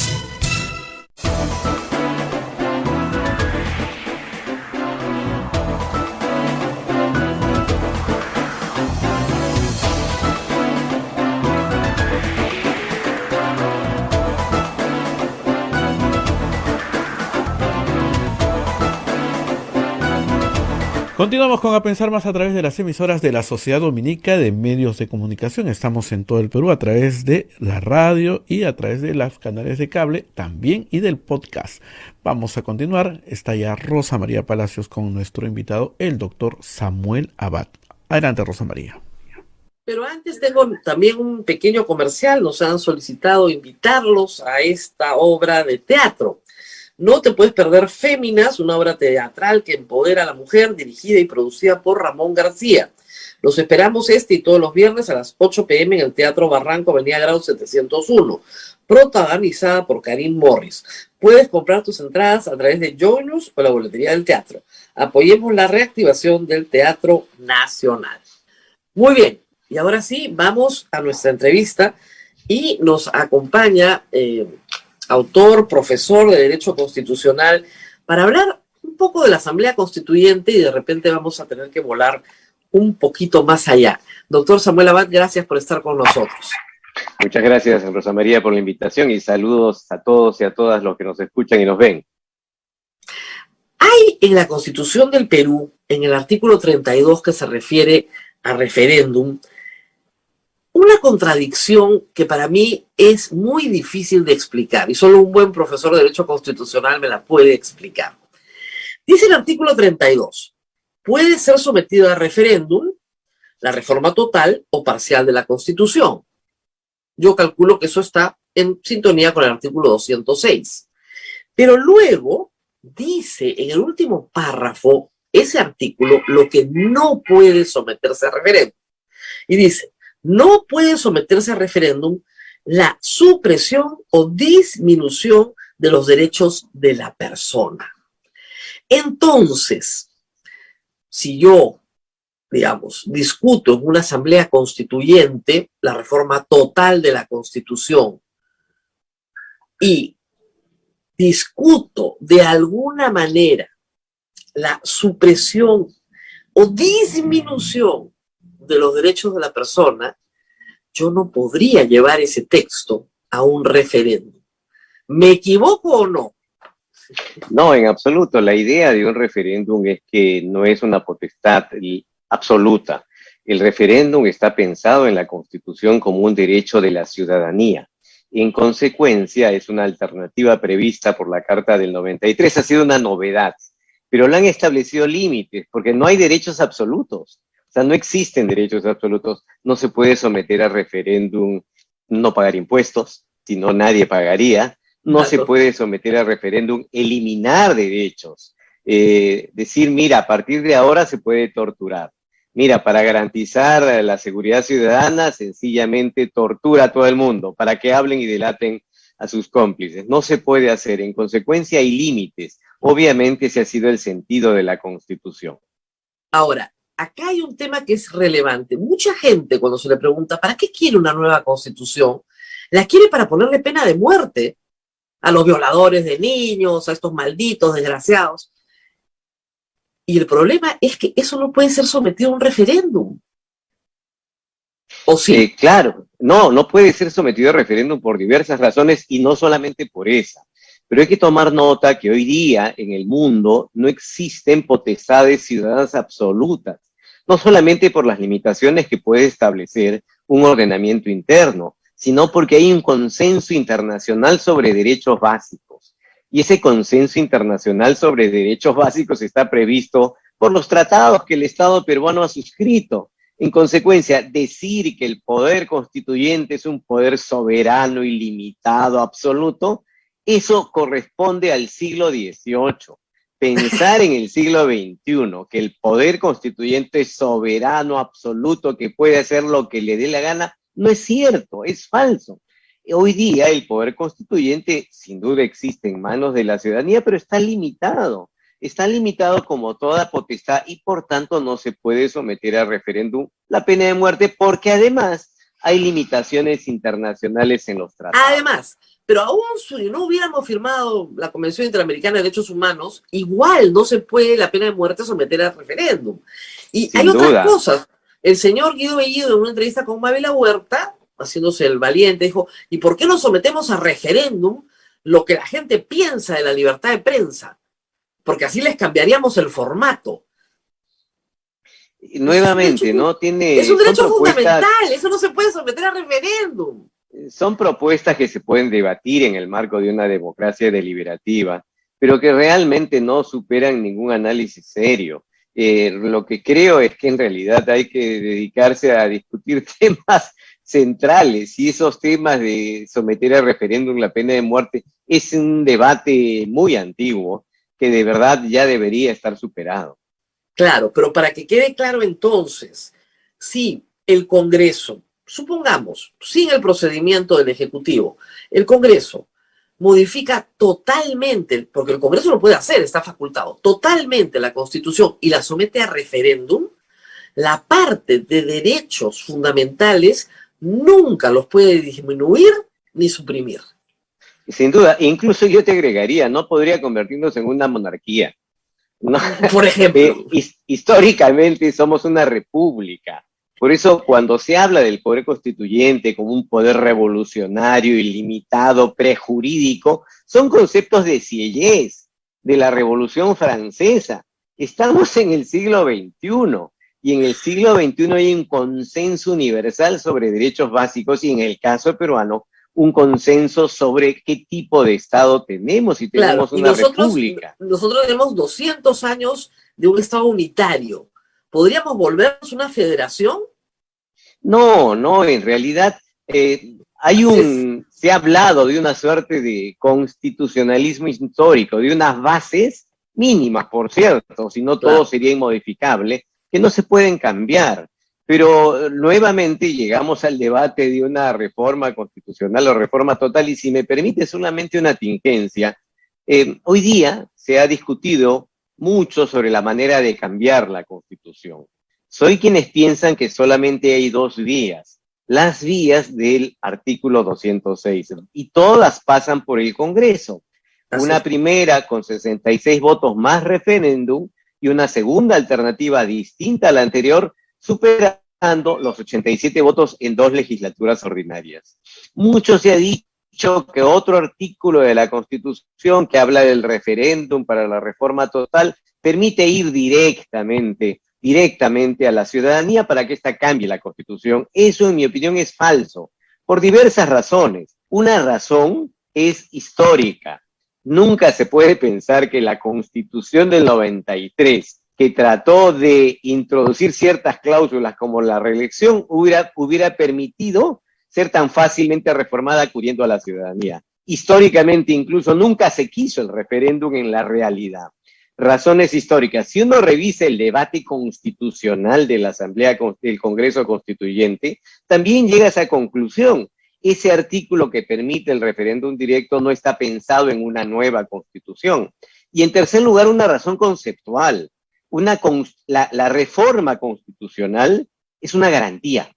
Continuamos con A Pensar Más a través de las emisoras de la Sociedad Dominica de Medios de Comunicación. Estamos en todo el Perú a través de la radio y a través de los canales de cable también y del podcast. Vamos a continuar. Está ya Rosa María Palacios con nuestro invitado, el doctor Samuel Abad. Adelante, Rosa María. Pero antes tengo también un pequeño comercial. Nos han solicitado invitarlos a esta obra de teatro. No te puedes perder Féminas, una obra teatral que empodera a la mujer, dirigida y producida por Ramón García. Los esperamos este y todos los viernes a las 8 p.m. en el Teatro Barranco, Avenida Grau 701, protagonizada por Karim Morris. Puedes comprar tus entradas a través de Joinus o la boletería del teatro. Apoyemos la reactivación del Teatro Nacional. Muy bien, y ahora sí, vamos a nuestra entrevista y nos acompaña autor, profesor de Derecho Constitucional, para hablar un poco de la Asamblea Constituyente y de repente vamos a tener que volar un poquito más allá. Doctor Samuel Abad, gracias por estar con nosotros. Muchas gracias, Rosa María, por la invitación y saludos a todos y a todas los que nos escuchan y nos ven. Hay en la Constitución del Perú, en el artículo 32 que se refiere a referéndum, una contradicción que para mí es muy difícil de explicar y solo un buen profesor de Derecho Constitucional me la puede explicar. Dice el artículo 32, puede ser sometido a referéndum la reforma total o parcial de la Constitución. Yo calculo que eso está en sintonía con el artículo 206. Pero luego dice en el último párrafo ese artículo lo que no puede someterse a referéndum. Y dice, no puede someterse a referéndum la supresión o disminución de los derechos de la persona. Entonces, si yo, digamos, discuto en una asamblea constituyente la reforma total de la Constitución y discuto de alguna manera la supresión o disminución de los derechos de la persona, yo no podría llevar ese texto a un referéndum. ¿Me equivoco o no? No, en absoluto. La idea de un referéndum es que no es una potestad absoluta. El referéndum está pensado en la Constitución como un derecho de la ciudadanía. En consecuencia, es una alternativa prevista por la Carta del 93. Ha sido una novedad, pero le han establecido límites, porque no hay derechos absolutos. O sea, no existen derechos absolutos. No se puede someter a referéndum no pagar impuestos, si no nadie pagaría. No se puede someter a referéndum eliminar derechos. Decir, mira, a partir de ahora se puede torturar. Mira, para garantizar la seguridad ciudadana, sencillamente tortura a todo el mundo para que hablen y delaten a sus cómplices. No se puede hacer. En consecuencia, hay límites. Obviamente, ese ha sido el sentido de la Constitución. Ahora, acá hay un tema que es relevante. Mucha gente, cuando se le pregunta, ¿para qué quiere una nueva Constitución? La quiere para ponerle pena de muerte a los violadores de niños, a estos malditos desgraciados. Y el problema es que eso no puede ser sometido a un referéndum. ¿O sí? Claro, no puede ser sometido a referéndum por diversas razones y no solamente por esa. Pero hay que tomar nota que hoy día en el mundo no existen potestades ciudadanas absolutas, no solamente por las limitaciones que puede establecer un ordenamiento interno, sino porque hay un consenso internacional sobre derechos básicos. Y ese consenso internacional sobre derechos básicos está previsto por los tratados que el Estado peruano ha suscrito. En consecuencia, decir que el poder constituyente es un poder soberano, ilimitado, absoluto, eso corresponde al siglo XVIII. Pensar en el siglo XXI, que el poder constituyente es soberano, absoluto, que puede hacer lo que le dé la gana, no es cierto, es falso. Hoy día el poder constituyente sin duda existe en manos de la ciudadanía, pero está limitado como toda potestad y por tanto no se puede someter a referéndum la pena de muerte porque además hay limitaciones internacionales en los tratados. Además, pero aún si no hubiéramos firmado la Convención Interamericana de Derechos Humanos, igual no se puede la pena de muerte someter a referéndum. Y Sin hay duda. otras cosas. El señor Guido Bellido, en una entrevista con Mabel Huerta, haciéndose el valiente, dijo, ¿y por qué no sometemos a referéndum lo que la gente piensa de la libertad de prensa? Porque así les cambiaríamos el formato. Nuevamente, ¿no? Es un derecho fundamental, eso no se puede someter a referéndum. Son propuestas que se pueden debatir en el marco de una democracia deliberativa, pero que realmente no superan ningún análisis serio. Lo que creo es que en realidad hay que dedicarse a discutir temas centrales, y esos temas de someter a referéndum la pena de muerte es un debate muy antiguo que de verdad ya debería estar superado. Claro, pero para que quede claro entonces, si el Congreso, supongamos, sin el procedimiento del Ejecutivo, el Congreso modifica totalmente, porque el Congreso lo puede hacer, está facultado, totalmente la Constitución y la somete a referéndum, la parte de derechos fundamentales nunca los puede disminuir ni suprimir. Sin duda, incluso yo te agregaría, no podría convertirnos en una monarquía. No. Por ejemplo. Históricamente somos una república. Por eso cuando se habla del poder constituyente como un poder revolucionario, ilimitado, prejurídico, son conceptos de Sieyès, de la Revolución Francesa. Estamos en el siglo XXI y en el siglo XXI hay un consenso universal sobre derechos básicos y en el caso peruano un consenso sobre qué tipo de Estado tenemos, si Claro, tenemos y una república. nosotros tenemos 200 años de un Estado unitario. ¿Podríamos volvernos una federación? No, no, en realidad se ha hablado de una suerte de constitucionalismo histórico, de unas bases mínimas, por cierto, si no todo sería inmodificable, que no se pueden cambiar. Pero nuevamente llegamos al debate de una reforma constitucional o reforma total, y si me permite solamente una tingencia, hoy día se ha discutido mucho sobre la manera de cambiar la Constitución. Soy quienes piensan que solamente hay dos vías, las vías del artículo 206, y todas pasan por el Congreso. Una primera con 66 votos más referéndum y una segunda alternativa distinta a la anterior, superando los 87 votos en 2 legislaturas ordinarias. Mucho se ha dicho que otro artículo de la Constitución que habla del referéndum para la reforma total permite ir directamente a la ciudadanía para que ésta cambie la Constitución. Eso, en mi opinión, es falso, por diversas razones. Una razón es histórica. Nunca se puede pensar que la Constitución del 93, que trató de introducir ciertas cláusulas como la reelección, hubiera permitido ser tan fácilmente reformada acudiendo a la ciudadanía. Históricamente, incluso, nunca se quiso el referéndum en la realidad. Razones históricas. Si uno revisa el debate constitucional de la Asamblea del Congreso Constituyente, también llega a esa conclusión. Ese artículo que permite el referéndum directo no está pensado en una nueva Constitución. Y en tercer lugar, una razón conceptual. La reforma constitucional es una garantía.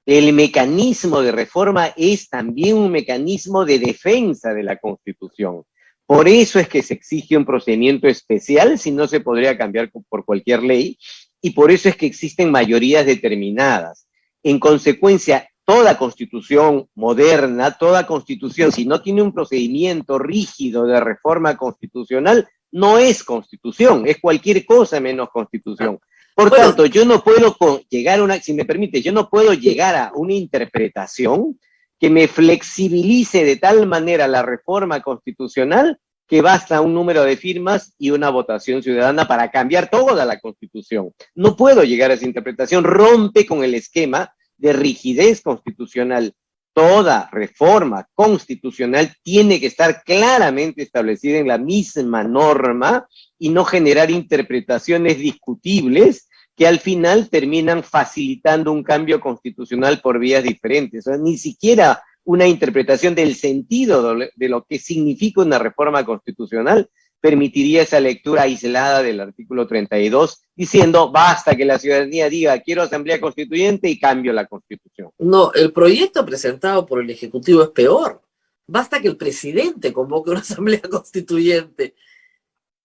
El mecanismo de reforma es también un mecanismo de defensa de la Constitución. Por eso es que se exige un procedimiento especial, si no se podría cambiar por cualquier ley, y por eso es que existen mayorías determinadas. En consecuencia, toda constitución moderna, toda constitución, si no tiene un procedimiento rígido de reforma constitucional, no es constitución, es cualquier cosa menos constitución. Por tanto, yo no puedo llegar a si me permite, yo no puedo llegar a una interpretación que me flexibilice de tal manera la reforma constitucional que basta un número de firmas y una votación ciudadana para cambiar toda la Constitución. No puedo llegar a esa interpretación, rompe con el esquema de rigidez constitucional. Toda reforma constitucional tiene que estar claramente establecida en la misma norma y no generar interpretaciones discutibles que al final terminan facilitando un cambio constitucional por vías diferentes. O sea, ni siquiera una interpretación del sentido de lo que significa una reforma constitucional permitiría esa lectura aislada del artículo 32, diciendo, basta que la ciudadanía diga, quiero asamblea constituyente y cambio la Constitución. No, el proyecto presentado por el Ejecutivo es peor. Basta que el presidente convoque una asamblea constituyente.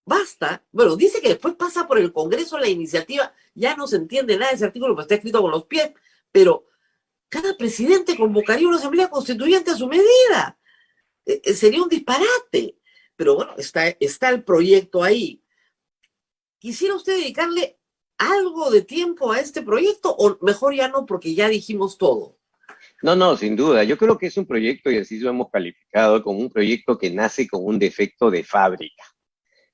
Basta. Bueno, dice que después pasa por el Congreso la iniciativa. Ya no se entiende nada de ese artículo, pues está escrito con los pies, pero cada presidente convocaría una asamblea constituyente a su medida. Sería un disparate. Pero bueno, está el proyecto ahí. ¿Quisiera usted dedicarle algo de tiempo a este proyecto o mejor ya no, porque ya dijimos todo? No, sin duda. Yo creo que es un proyecto, y así lo hemos calificado, como un proyecto que nace con un defecto de fábrica.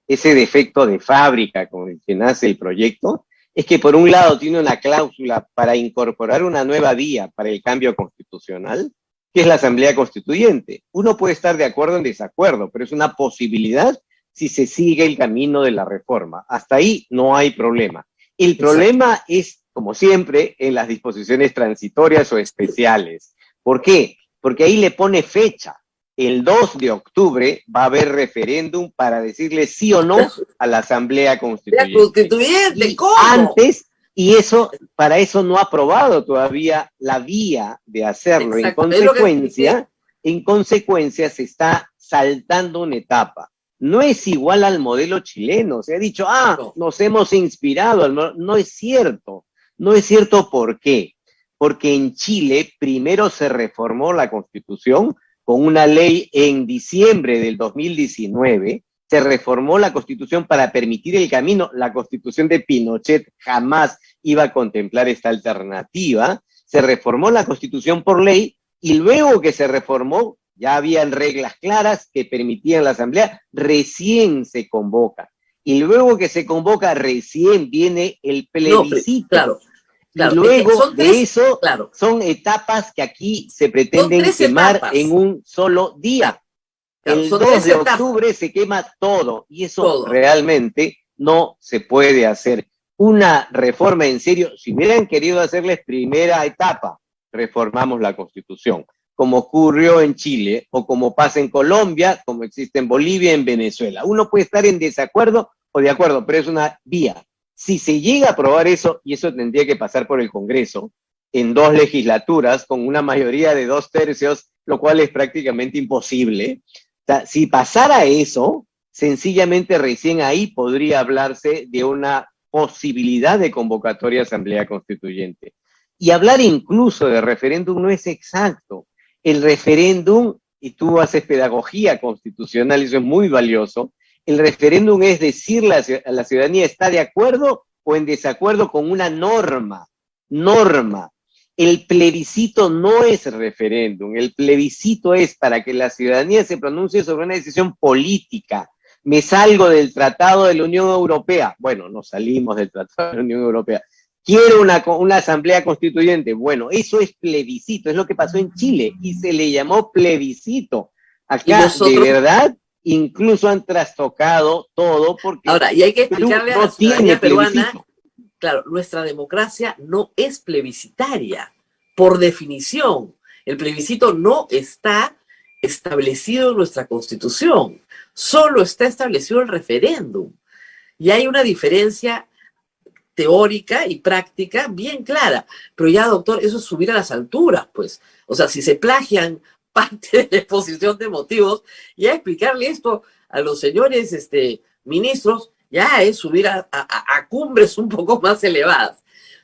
Ese defecto de fábrica con el que nace el proyecto es que por un lado tiene una cláusula para incorporar una nueva vía para el cambio constitucional, que es la Asamblea Constituyente. Uno puede estar de acuerdo o en desacuerdo, pero es una posibilidad si se sigue el camino de la reforma. Hasta ahí no hay problema. El problema es, como siempre, en las disposiciones transitorias o especiales. ¿Por qué? Porque ahí le pone fecha. El 2 de octubre va a haber referéndum para decirle sí o no a la Asamblea Constituyente. ¿Cómo? Antes, y para eso no ha aprobado todavía la vía de hacerlo. En consecuencia, se está saltando una etapa. No es igual al modelo chileno. Se ha dicho, nos hemos inspirado. No es cierto. No es cierto. ¿Por qué? Porque en Chile primero se reformó la Constitución con una ley en diciembre del 2019, se reformó la Constitución para permitir el camino. La Constitución de Pinochet jamás iba a contemplar esta alternativa, se reformó la Constitución por ley y luego que se reformó, ya habían reglas claras que permitían la Asamblea, recién se convoca. Y luego que se convoca, recién viene el plebiscito. Claro. Y luego de eso, claro, son etapas que aquí se pretenden quemar en un solo día. Claro, el 2 de octubre se quema todo, y eso realmente no se puede hacer. Una reforma en serio, si hubieran querido hacerles primera etapa, reformamos la Constitución, como ocurrió en Chile, o como pasa en Colombia, como existe en Bolivia, en Venezuela. Uno puede estar en desacuerdo o de acuerdo, pero es una vía. Si se llega a aprobar eso, y eso tendría que pasar por el Congreso, en 2 legislaturas, con una mayoría de 2/3, lo cual es prácticamente imposible. O sea, si pasara eso, sencillamente recién ahí podría hablarse de una posibilidad de convocatoria a Asamblea Constituyente. Y hablar incluso de referéndum no es exacto. El referéndum, y tú haces pedagogía constitucional, eso es muy valioso, el referéndum es decirle a la ciudadanía está de acuerdo o en desacuerdo con una norma. El plebiscito no es referéndum, el plebiscito es para que la ciudadanía se pronuncie sobre una decisión política. Me salgo del Tratado de la Unión Europea. Bueno, nos salimos del Tratado de la Unión Europea. Quiero una asamblea constituyente. Bueno, eso es plebiscito, es lo que pasó en Chile y se le llamó plebiscito. Acá, de verdad, incluso han trastocado todo porque ahora, y hay que explicarle a la ciudadanía peruana, claro, nuestra democracia no es plebiscitaria, por definición. El plebiscito no está establecido en nuestra Constitución, solo está establecido el referéndum. Y hay una diferencia teórica y práctica bien clara. Pero ya, doctor, eso es subir a las alturas, pues. O sea, si se plagian parte de la exposición de motivos, ya explicarle esto a los señores ministros, ya es subir a cumbres un poco más elevadas.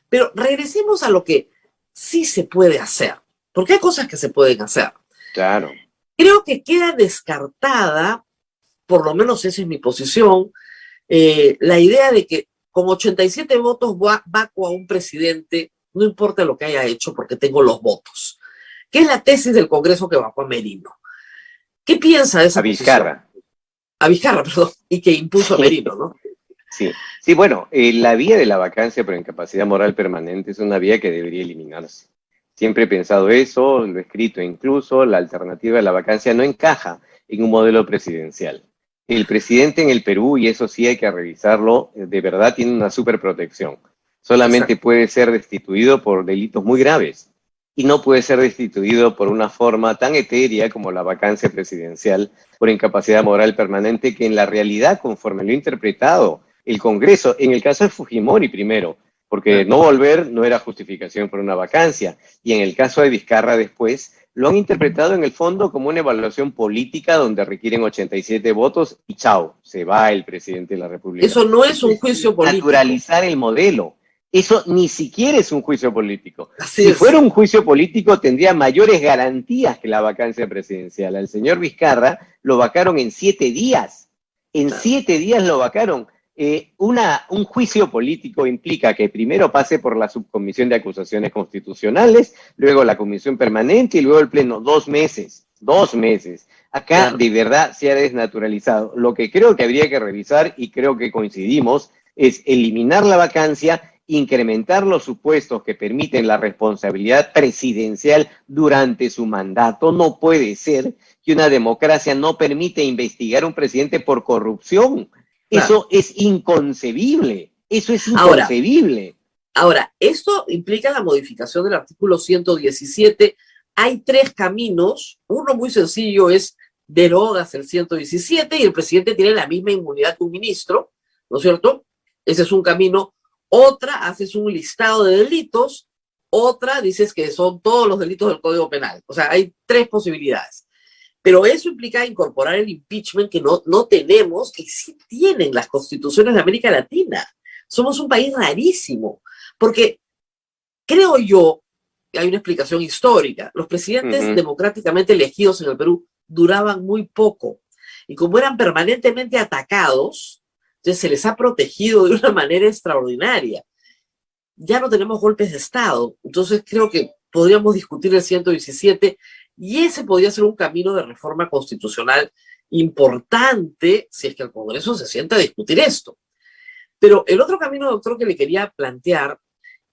Pero regresemos a lo que sí se puede hacer, porque hay cosas que se pueden hacer. Claro. Creo que queda descartada, por lo menos esa es mi posición, la idea de que con 87 votos vaco a un presidente, no importa lo que haya hecho porque tengo los votos. ¿Qué es la tesis del Congreso que vacó a Merino? ¿Qué piensa de esa Vizcarra. posición? A Vizcarra, perdón, y que impuso a Merino, ¿no? Sí, bueno, la vía de la vacancia por incapacidad moral permanente es una vía que debería eliminarse. Siempre he pensado eso, lo he escrito incluso, la alternativa de la vacancia no encaja en un modelo presidencial. El presidente en el Perú, y eso sí hay que revisarlo, de verdad tiene una superprotección. Solamente puede ser destituido por delitos muy graves y no puede ser destituido por una forma tan etérea como la vacancia presidencial por incapacidad moral permanente, que en la realidad, conforme lo ha interpretado el Congreso, en el caso de Fujimori primero, porque no volver no era justificación por una vacancia, y en el caso de Vizcarra después, lo han interpretado en el fondo como una evaluación política donde requieren 87 votos y chao, se va el presidente de la República. Eso no es un juicio político. Naturalizar el modelo. Eso ni siquiera es un juicio político. Si fuera un juicio político, tendría mayores garantías que la vacancia presidencial. Al señor Vizcarra lo vacaron en 7 días. En 7 días lo vacaron. Un juicio político implica que primero pase por la subcomisión de acusaciones constitucionales, luego la comisión permanente y luego el pleno. 2 meses. 2 meses. Acá de verdad se ha desnaturalizado. Lo que creo que habría que revisar, y creo que coincidimos, es eliminar la vacancia, incrementar los supuestos que permiten la responsabilidad presidencial durante su mandato. No puede ser que una democracia no permite investigar a un presidente por corrupción. Eso es inconcebible. Eso es inconcebible. Ahora, esto implica la modificación del artículo 117. Hay 3 caminos. Uno muy sencillo es derogas el 117 y el presidente tiene la misma inmunidad que un ministro, ¿no es cierto? Ese es un camino. Otra, haces un listado de delitos. Otra, dices que son todos los delitos del Código Penal. O sea, hay 3 posibilidades. Pero eso implica incorporar el impeachment que no tenemos, y sí tienen las constituciones de América Latina. Somos un país rarísimo, porque creo yo que hay una explicación histórica. Los presidentes democráticamente elegidos en el Perú duraban muy poco, y como eran permanentemente atacados, entonces se les ha protegido de una manera extraordinaria. ya no tenemos golpes de Estado. Entonces creo que podríamos discutir el 117 y ese podría ser un camino de reforma constitucional importante si es que el Congreso se sienta a discutir esto. Pero el otro camino, doctor, que le quería plantear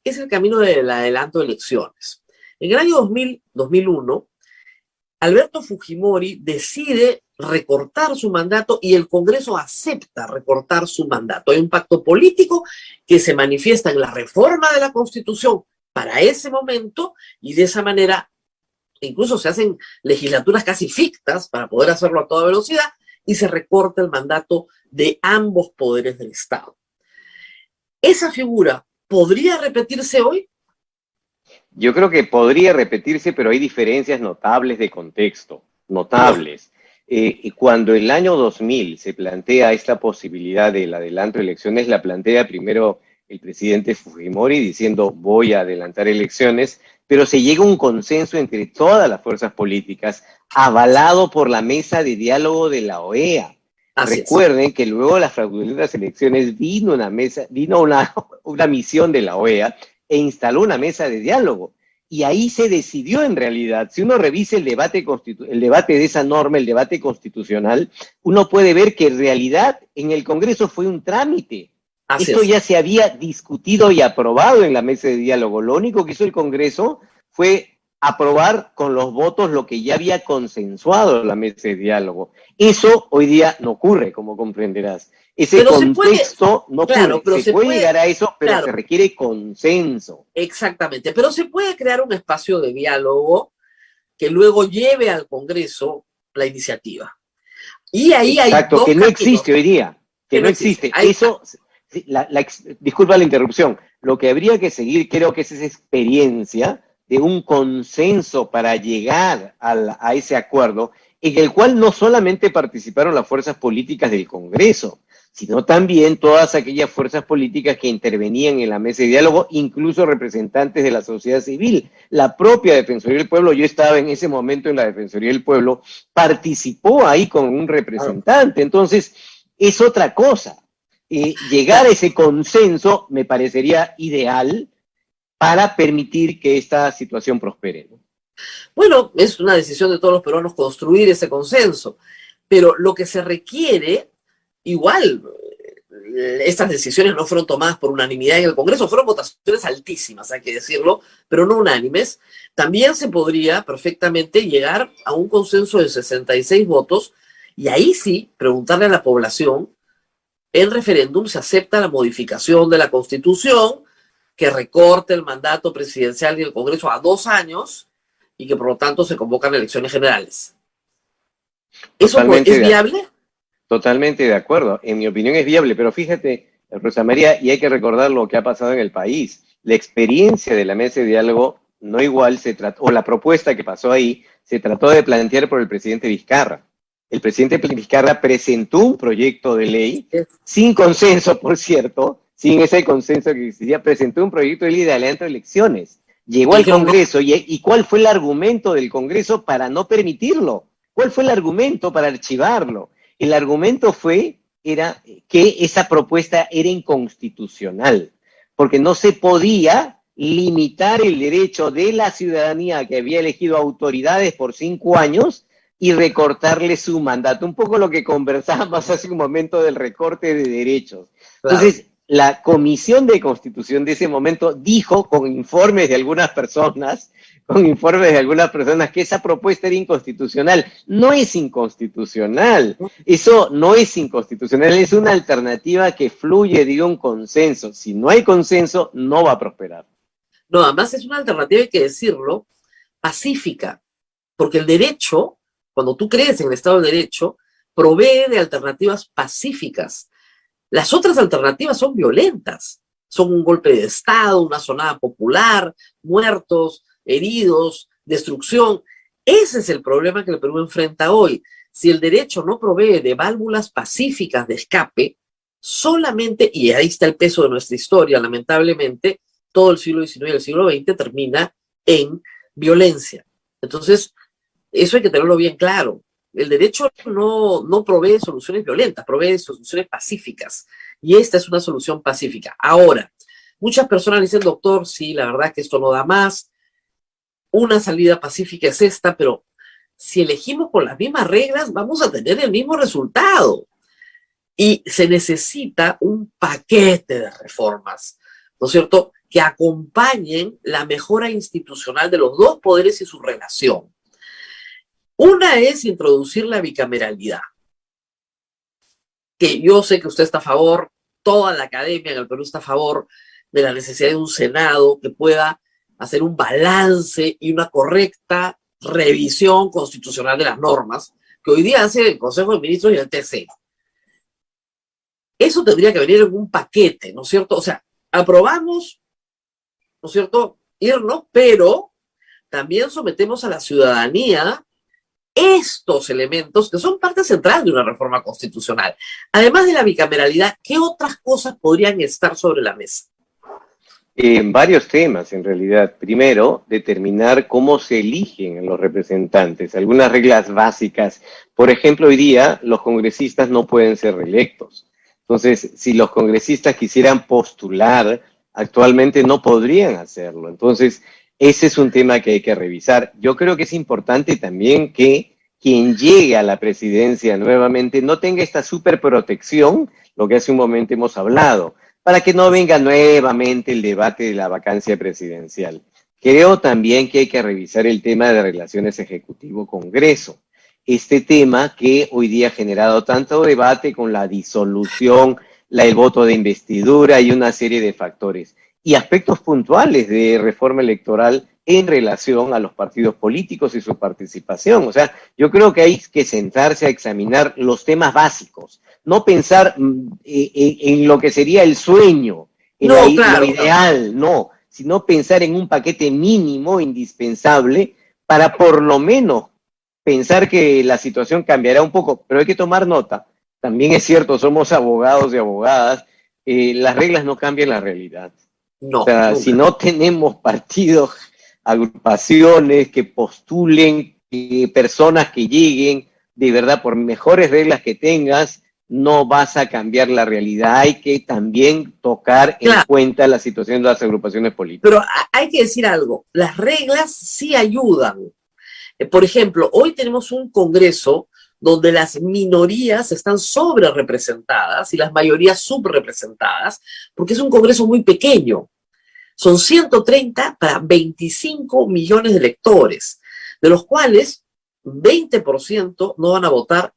es el camino del adelanto de elecciones. En el año 2001, Alberto Fujimori decide recortar su mandato y el Congreso acepta recortar su mandato. Hay un pacto político que se manifiesta en la reforma de la Constitución para ese momento y de esa manera incluso se hacen legislaturas casi fictas para poder hacerlo a toda velocidad y se recorta el mandato de ambos poderes del Estado. ¿Esa figura podría repetirse hoy? Yo creo que podría repetirse, pero hay diferencias notables de contexto, notables. Cuando el año 2000 se plantea esta posibilidad del adelanto de elecciones, la plantea primero el presidente Fujimori diciendo voy a adelantar elecciones, pero se llega a un consenso entre todas las fuerzas políticas, avalado por la mesa de diálogo de la OEA. Recuerden que luego de las fraudulentas elecciones vino una misión de la OEA e instaló una mesa de diálogo. Y ahí se decidió en realidad, si uno revisa el debate de esa norma, el debate constitucional, uno puede ver que en realidad en el Congreso fue un trámite. Esto ya se había discutido y aprobado en la mesa de diálogo. Lo único que hizo el Congreso fue aprobar con los votos lo que ya había consensuado la mesa de diálogo. Eso hoy día no ocurre, como comprenderás. Ese contexto no ocurre. Se puede llegar a eso, pero se requiere consenso. Exactamente, pero se puede crear un espacio de diálogo que luego lleve al Congreso la iniciativa. Y ahí hay dos que no existe hoy día. Que no existe. Eso, disculpa la interrupción. Lo que habría que seguir, creo que es esa experiencia de un consenso para llegar a ese acuerdo, en el cual no solamente participaron las fuerzas políticas del Congreso, sino también todas aquellas fuerzas políticas que intervenían en la mesa de diálogo, incluso representantes de la sociedad civil. La propia Defensoría del Pueblo, yo estaba en ese momento en la Defensoría del Pueblo, participó ahí con un representante. Entonces, es otra cosa. Llegar a ese consenso me parecería ideal para permitir que esta situación prospere, ¿no? Bueno, es una decisión de todos los peruanos construir ese consenso, pero lo que se requiere, igual, estas decisiones no fueron tomadas por unanimidad en el Congreso, fueron votaciones altísimas, hay que decirlo, pero no unánimes. También se podría perfectamente llegar a un consenso de 66 votos y ahí sí preguntarle a la población en referéndum si acepta la modificación de la Constitución que recorte el mandato presidencial y el Congreso a 2 años y que por lo tanto se convocan elecciones generales. ¿Eso es viable? Totalmente de acuerdo. En mi opinión es viable, pero fíjate, Rosa María, y hay que recordar lo que ha pasado en el país. La experiencia de la mesa de diálogo no igual se trató, o la propuesta que pasó ahí, se trató de plantear por el presidente Vizcarra. El presidente Vizcarra presentó un proyecto de ley, sin consenso, por cierto, sin ese consenso que existía, presentó un proyecto de ley de adelanto de elecciones. Llegó al Congreso y ¿cuál fue el argumento del Congreso para no permitirlo? ¿Cuál fue el argumento para archivarlo? El argumento era que esa propuesta era inconstitucional, porque no se podía limitar el derecho de la ciudadanía que había elegido autoridades por 5 años y recortarle su mandato. Un poco lo que conversábamos hace un momento del recorte de derechos. Claro. Entonces, la Comisión de Constitución de ese momento dijo con informes de algunas personas que esa propuesta era inconstitucional. No es inconstitucional. Eso no es inconstitucional, es una alternativa que fluye de un consenso. Si no hay consenso, no va a prosperar. No, además es una alternativa, hay que decirlo, pacífica, porque el derecho, cuando tú crees en el Estado de Derecho, provee de alternativas pacíficas. Las otras alternativas son violentas, son un golpe de Estado, una sonada popular, muertos, heridos, destrucción. Ese es el problema que el Perú enfrenta hoy. Si el derecho no provee de válvulas pacíficas de escape, solamente, y ahí está el peso de nuestra historia, lamentablemente, todo el siglo XIX y el siglo XX termina en violencia. Entonces, eso hay que tenerlo bien claro. El derecho no provee soluciones violentas, provee soluciones pacíficas. Y esta es una solución pacífica. Ahora, muchas personas dicen, doctor, sí, la verdad que esto no da más, una salida pacífica es esta, pero si elegimos con las mismas reglas, vamos a tener el mismo resultado. Y se necesita un paquete de reformas, ¿no es cierto?, que acompañen la mejora institucional de los dos poderes y su relación. Una es introducir la bicameralidad, que yo sé que usted está a favor, toda la academia en el Perú está a favor de la necesidad de un Senado que pueda hacer un balance y una correcta revisión constitucional de las normas, que hoy día hace el Consejo de Ministros y el TC. Eso tendría que venir en un paquete, ¿no es cierto? O sea, aprobamos, ¿no es cierto?, irnos, pero también sometemos a la ciudadanía estos elementos que son parte central de una reforma constitucional. Además de la bicameralidad, ¿qué otras cosas podrían estar sobre la mesa? Varios temas, en realidad. Primero, determinar cómo se eligen los representantes, algunas reglas básicas. Por ejemplo, hoy día los congresistas no pueden ser reelectos. Entonces, si los congresistas quisieran postular, actualmente no podrían hacerlo. Entonces, ese es un tema que hay que revisar. Yo creo que es importante también que quien llegue a la presidencia nuevamente no tenga esta superprotección, lo que hace un momento hemos hablado, para que no venga nuevamente el debate de la vacancia presidencial. Creo también que hay que revisar el tema de relaciones ejecutivo-congreso. Este tema que hoy día ha generado tanto debate con la disolución, el voto de investidura y una serie de factores. Y aspectos puntuales de reforma electoral en relación a los partidos políticos y su participación. O sea, yo creo que hay que sentarse a examinar los temas básicos, no pensar en lo que sería el sueño, en lo ideal, no, sino pensar en un paquete mínimo indispensable para por lo menos pensar que la situación cambiará un poco, pero hay que tomar nota. También es cierto, somos abogados y abogadas, las reglas no cambian la realidad. No, o sea, si no tenemos partidos, agrupaciones que postulen, personas que lleguen, de verdad, por mejores reglas que tengas, no vas a cambiar la realidad. Hay que también tocar en cuenta la situación de las agrupaciones políticas. Pero hay que decir algo, las reglas sí ayudan. Por ejemplo, hoy tenemos un Congreso donde las minorías están sobre representadas y las mayorías subrepresentadas, porque es un Congreso muy pequeño. Son 130 para 25 millones de electores, de los cuales 20% no van a votar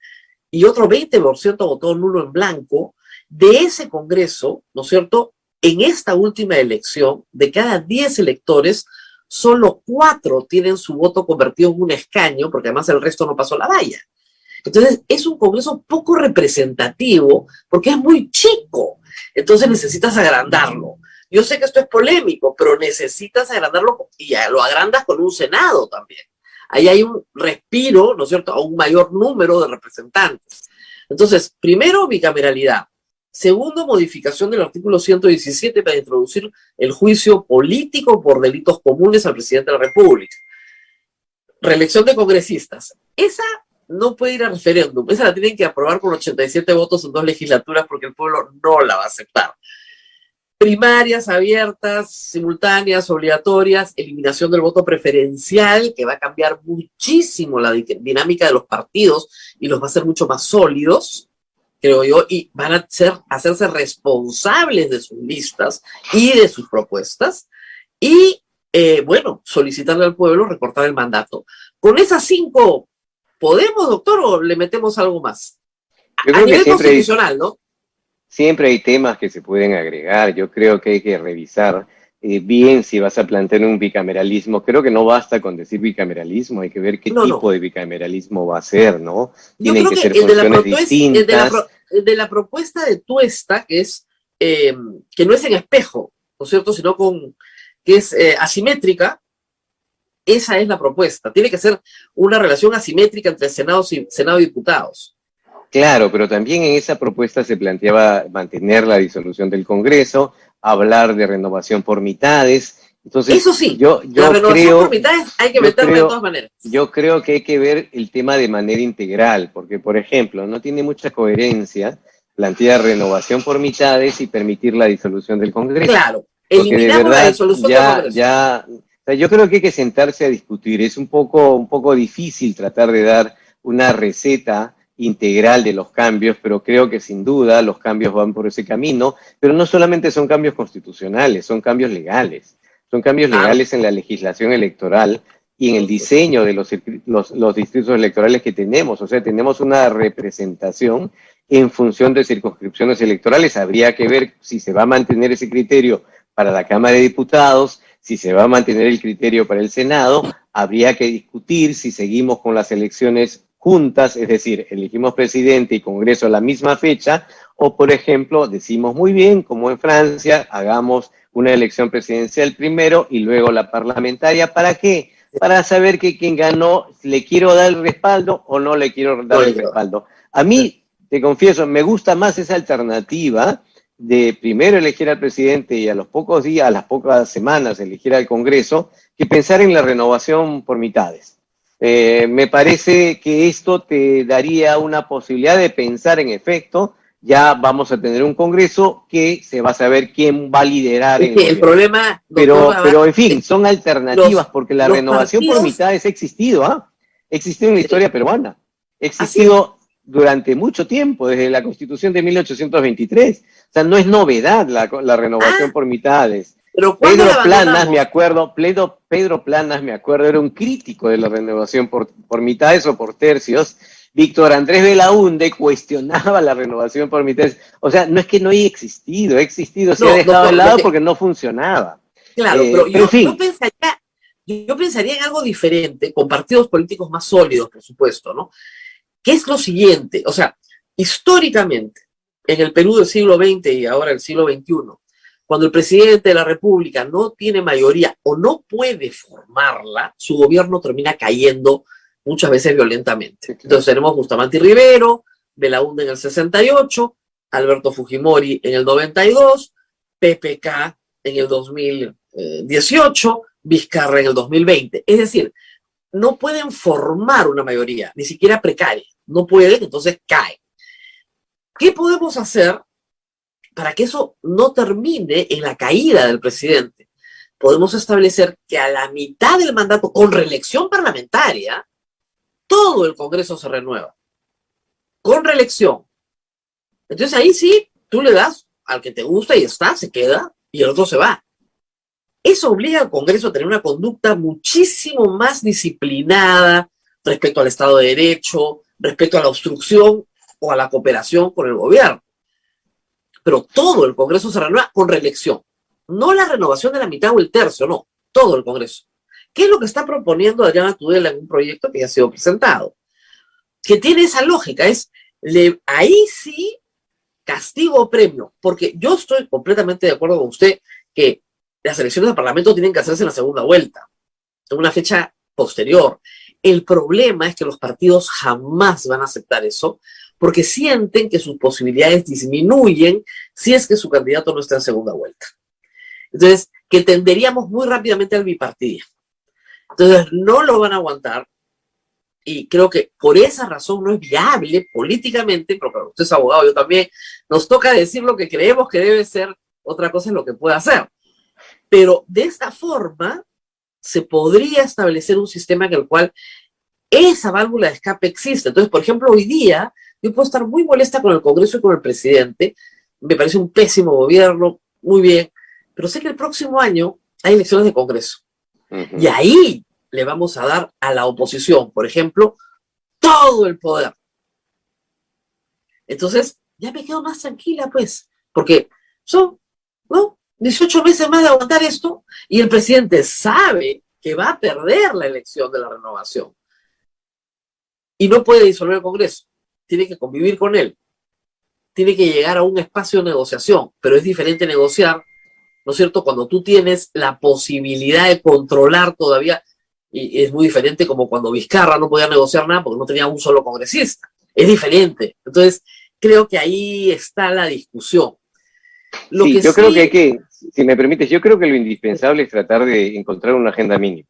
y otro 20% votó nulo en blanco. De ese Congreso, ¿no es cierto?, en esta última elección, de cada 10 electores, solo 4 tienen su voto convertido en un escaño, porque además el resto no pasó la valla. Entonces, es un Congreso poco representativo porque es muy chico. Entonces, necesitas agrandarlo. Yo sé que esto es polémico, pero necesitas agrandarlo y lo agrandas con un Senado también. Ahí hay un respiro, ¿no es cierto?, a un mayor número de representantes. Entonces, primero, bicameralidad. Segundo, modificación del artículo 117 para introducir el juicio político por delitos comunes al presidente de la República. Reelección de congresistas. Esa no puede ir a referéndum. Esa la tienen que aprobar con 87 votos en 2 legislaturas porque el pueblo no la va a aceptar. Primarias abiertas, simultáneas, obligatorias, eliminación del voto preferencial, que va a cambiar muchísimo la dinámica de los partidos y los va a hacer mucho más sólidos, creo yo, y van a hacerse responsables de sus listas y de sus propuestas, y, bueno, solicitarle al pueblo recortar el mandato. Con esas 5, ¿podemos, doctor, o le metemos algo más? A nivel constitucional, ¿no? Siempre hay temas que se pueden agregar. Yo creo que hay que revisar bien si vas a plantear un bicameralismo. Creo que no basta con decir bicameralismo, hay que ver qué tipo de bicameralismo va a ser, ¿no? Tienen que ser funciones distintas. De la propuesta de Tuesta, que es que no es en espejo, ¿no es cierto?, sino que es asimétrica. Esa es la propuesta. Tiene que ser una relación asimétrica entre Senado y diputados. Claro, pero también en esa propuesta se planteaba mantener la disolución del Congreso, hablar de renovación por mitades. Entonces, eso sí, yo la renovación creo, por mitades hay que meterla de todas maneras. Yo creo que hay que ver el tema de manera integral, porque, por ejemplo, no tiene mucha coherencia plantear renovación por mitades y permitir la disolución del Congreso. Claro. porque de Eliminamos la verdad disolución del Congreso. o sea, yo creo que hay que sentarse a discutir. Es un poco difícil tratar de dar una receta integral de los cambios, pero creo que sin duda los cambios van por ese camino, pero no solamente son cambios constitucionales, son cambios legales. Son cambios Claro. legales en la legislación electoral y en el diseño de los distritos electorales que tenemos. O sea, tenemos una representación en función de circunscripciones electorales. Habría que ver si se va a mantener ese criterio para la Cámara de Diputados, si se va a mantener el criterio para el Senado. Habría que discutir si seguimos con las elecciones juntas, es decir, elegimos presidente y Congreso a la misma fecha, o por ejemplo, decimos muy bien, como en Francia, hagamos una elección presidencial primero y luego la parlamentaria. ¿Para qué? Para saber que quien ganó, le quiero dar el respaldo o no le quiero dar el respaldo. A mí, te confieso, me gusta más esa alternativa de primero elegir al presidente y a los pocos días, a las pocas semanas elegir al Congreso, que pensar en la renovación por mitades. Me parece que esto te daría una posibilidad de pensar en efecto, ya vamos a tener un Congreso que se va a saber quién va a liderar en El problema, pero en fin, son alternativas porque la los renovación por partidos- mitades ha existido, ¿ah? Ha existido en la historia peruana, ha existido durante mucho tiempo, desde la Constitución de 1823. O sea, no es novedad la renovación por mitades. Pero ¿cuándo la Pedro Planas, abandonamos? me acuerdo, Pedro Planas, me acuerdo, era un crítico de la renovación por mitades o por tercios. Víctor Andrés Belaúnde cuestionaba la renovación por mitades. O sea, no es que no haya existido, ha existido, se ha dejado de lado porque no funcionaba. Claro, pero en fin. yo pensaría en algo diferente, con partidos políticos más sólidos, por supuesto, ¿no? Que es lo siguiente, o sea, históricamente, en el Perú del siglo XX y ahora el siglo XXI, cuando el presidente de la República no tiene mayoría o no puede formarla, su gobierno termina cayendo muchas veces violentamente. Entonces tenemos Bustamante y Rivero, Belaúnde en el 68, Alberto Fujimori en el 92, PPK en el 2018, Vizcarra en el 2020. Es decir, no pueden formar una mayoría, ni siquiera precaria. No pueden, entonces cae. ¿Qué podemos hacer para que eso no termine en la caída del presidente? Podemos establecer que a la mitad del mandato, con reelección parlamentaria, todo el Congreso se renueva. Con reelección. Entonces ahí sí, tú le das al que te gusta y está, se queda, y el otro se va. Eso obliga al Congreso a tener una conducta muchísimo más disciplinada respecto al Estado de Derecho, respecto a la obstrucción o a la cooperación con el gobierno. Pero todo el Congreso se renueva con reelección. No la renovación de la mitad o el tercio, no. Todo el Congreso. ¿Qué es lo que está proponiendo Adriana Tudela en un proyecto que ya ha sido presentado? Que tiene esa lógica, ahí sí castigo o premio, porque yo estoy completamente de acuerdo con usted que las elecciones de Parlamento tienen que hacerse en la segunda vuelta, en una fecha posterior. El problema es que los partidos jamás van a aceptar eso, porque sienten que sus posibilidades disminuyen si es que su candidato no está en segunda vuelta. Entonces, que tenderíamos muy rápidamente al bipartidismo. Entonces, no lo van a aguantar, y creo que por esa razón no es viable políticamente, porque usted es abogado, yo también, nos toca decir lo que creemos que debe ser, otra cosa es lo que puede hacer. Pero de esta forma se podría establecer un sistema en el cual esa válvula de escape existe. Entonces, por ejemplo, hoy día yo puedo estar muy molesta con el Congreso y con el presidente, me parece un pésimo gobierno, muy bien, pero sé que el próximo año hay elecciones de Congreso. Y ahí le vamos a dar a la oposición, por ejemplo, todo el poder. Entonces, ya me quedo más tranquila, pues, porque son, ¿no?, 18 meses más de aguantar esto, y el presidente sabe que va a perder la elección de la renovación. Y no puede disolver el Congreso. Tiene que convivir con él. Tiene que llegar a un espacio de negociación, pero es diferente negociar, ¿no es cierto?, cuando tú tienes la posibilidad de controlar todavía, y es muy diferente como cuando Vizcarra no podía negociar nada porque no tenía un solo congresista. Es diferente. Entonces, creo que ahí está la discusión. Creo que hay que, si me permites, yo creo que lo indispensable es tratar de encontrar una agenda mínima.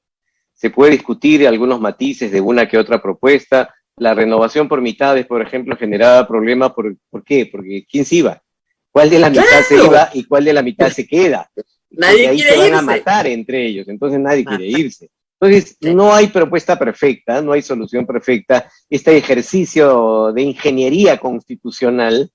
Se puede discutir algunos matices de una que otra propuesta. La renovación por mitades, por ejemplo, generaba problemas. ¿Por qué? Porque ¿quién se iba? ¿Cuál de la mitad se iba y cuál de la mitad se queda? Nadie ahí quiere se van irse. a matar entre ellos, entonces nadie quiere Ajá. irse. Entonces, Sí. no hay propuesta perfecta, no hay solución perfecta. Este ejercicio de ingeniería constitucional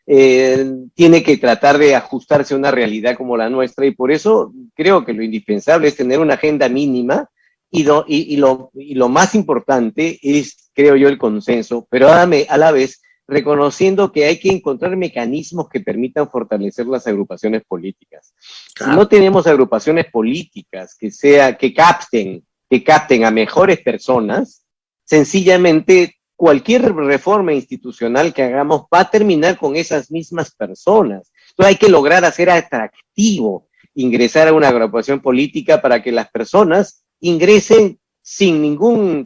tiene que tratar de ajustarse a una realidad como la nuestra, y por eso creo que lo indispensable es tener una agenda mínima, y lo más importante es, creo yo, el consenso, pero a la vez reconociendo que hay que encontrar mecanismos que permitan fortalecer las agrupaciones políticas. Si no tenemos agrupaciones políticas que capten a mejores personas, sencillamente cualquier reforma institucional que hagamos va a terminar con esas mismas personas. Entonces hay que lograr hacer atractivo ingresar a una agrupación política para que las personas ingresen sin ningún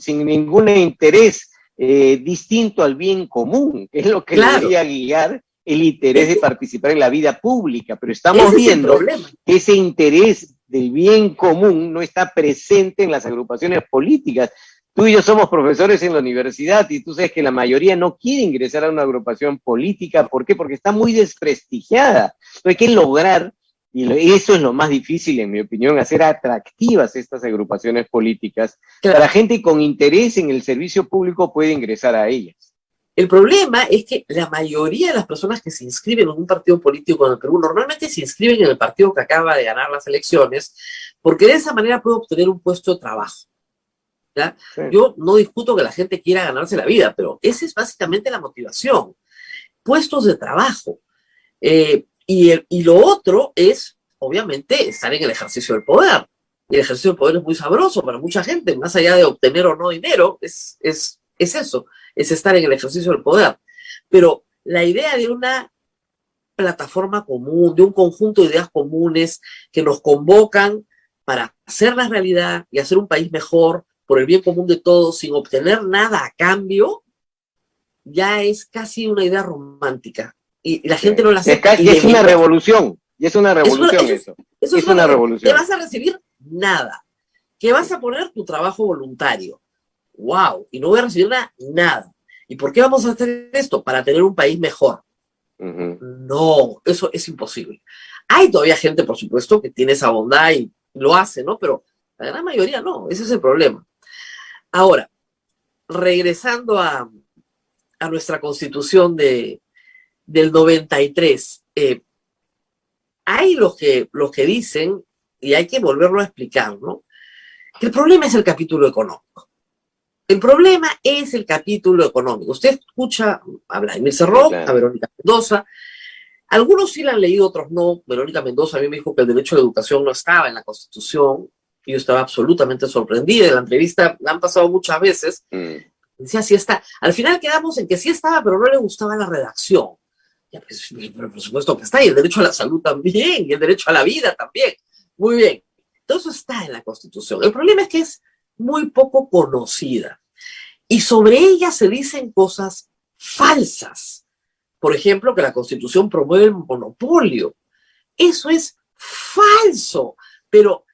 interés distinto al bien común, que es lo que debería guiar el interés de participar en la vida pública. Pero estamos viendo que ese interés del bien común no está presente en las agrupaciones políticas. Tú y yo somos profesores en la universidad y tú sabes que la mayoría no quiere ingresar a una agrupación política. ¿Por qué? Porque está muy desprestigiada. Entonces hay que lograr, y eso es lo más difícil en mi opinión, hacer atractivas estas agrupaciones políticas para gente con interés en el servicio público puede ingresar a ellas. El problema es que la mayoría de las personas que se inscriben en un partido político en el Perú normalmente se inscriben en el partido que acaba de ganar las elecciones, porque de esa manera puede obtener un puesto de trabajo. ¿Ya? Sí. Yo no discuto que la gente quiera ganarse la vida, pero esa es básicamente la motivación. Puestos de trabajo. Y lo otro es, obviamente, estar en el ejercicio del poder. Y el ejercicio del poder es muy sabroso para mucha gente, más allá de obtener o no dinero, es eso, es estar en el ejercicio del poder. Pero la idea de una plataforma común, de un conjunto de ideas comunes que nos convocan para hacer la realidad y hacer un país mejor por el bien común de todos, sin obtener nada a cambio, ya es casi una idea romántica. Y la gente no la acepta. Y es una revolución. Y es una revolución eso. Eso es una revolución. Te vas a recibir nada. Que vas a poner tu trabajo voluntario. ¡Wow! Y no voy a recibir nada. ¿Y por qué vamos a hacer esto? Para tener un país mejor. No, eso es imposible. Hay todavía gente, por supuesto, que tiene esa bondad y lo hace, ¿no? Pero la gran mayoría no. Ese es el problema. Ahora, regresando a nuestra Constitución del 93, hay los que dicen, y hay que volverlo a explicar, ¿no? Que el problema es el capítulo económico. El problema es el capítulo económico. Usted escucha a Vladimir Cerrón, a Verónica Mendoza. Algunos sí la han leído, otros no. Verónica Mendoza a mí me dijo que el derecho a la educación no estaba en la Constitución. Y yo estaba absolutamente sorprendida. En la entrevista la han pasado muchas veces. Decía, sí está. Al final quedamos en que sí estaba, pero no le gustaba la redacción. Ya, pues, pero por supuesto que está. Y el derecho a la salud también. Y el derecho a la vida también. Muy bien. Todo eso está en la Constitución. El problema es que es muy poco conocida. Y sobre ella se dicen cosas falsas. Por ejemplo, que la Constitución promueve el monopolio. Eso es falso. Pero,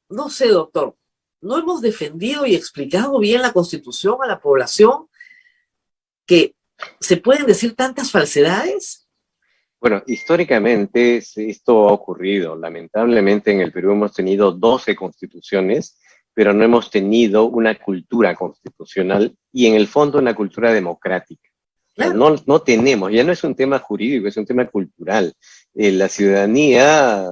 no sé, doctor, ¿no hemos defendido y explicado bien la Constitución a la población que se pueden decir tantas falsedades? Bueno, históricamente esto ha ocurrido. Lamentablemente en el Perú hemos tenido 12 constituciones, pero no hemos tenido una cultura constitucional y en el fondo una cultura democrática. Claro. No tenemos, ya no es un tema jurídico, es un tema cultural. La ciudadanía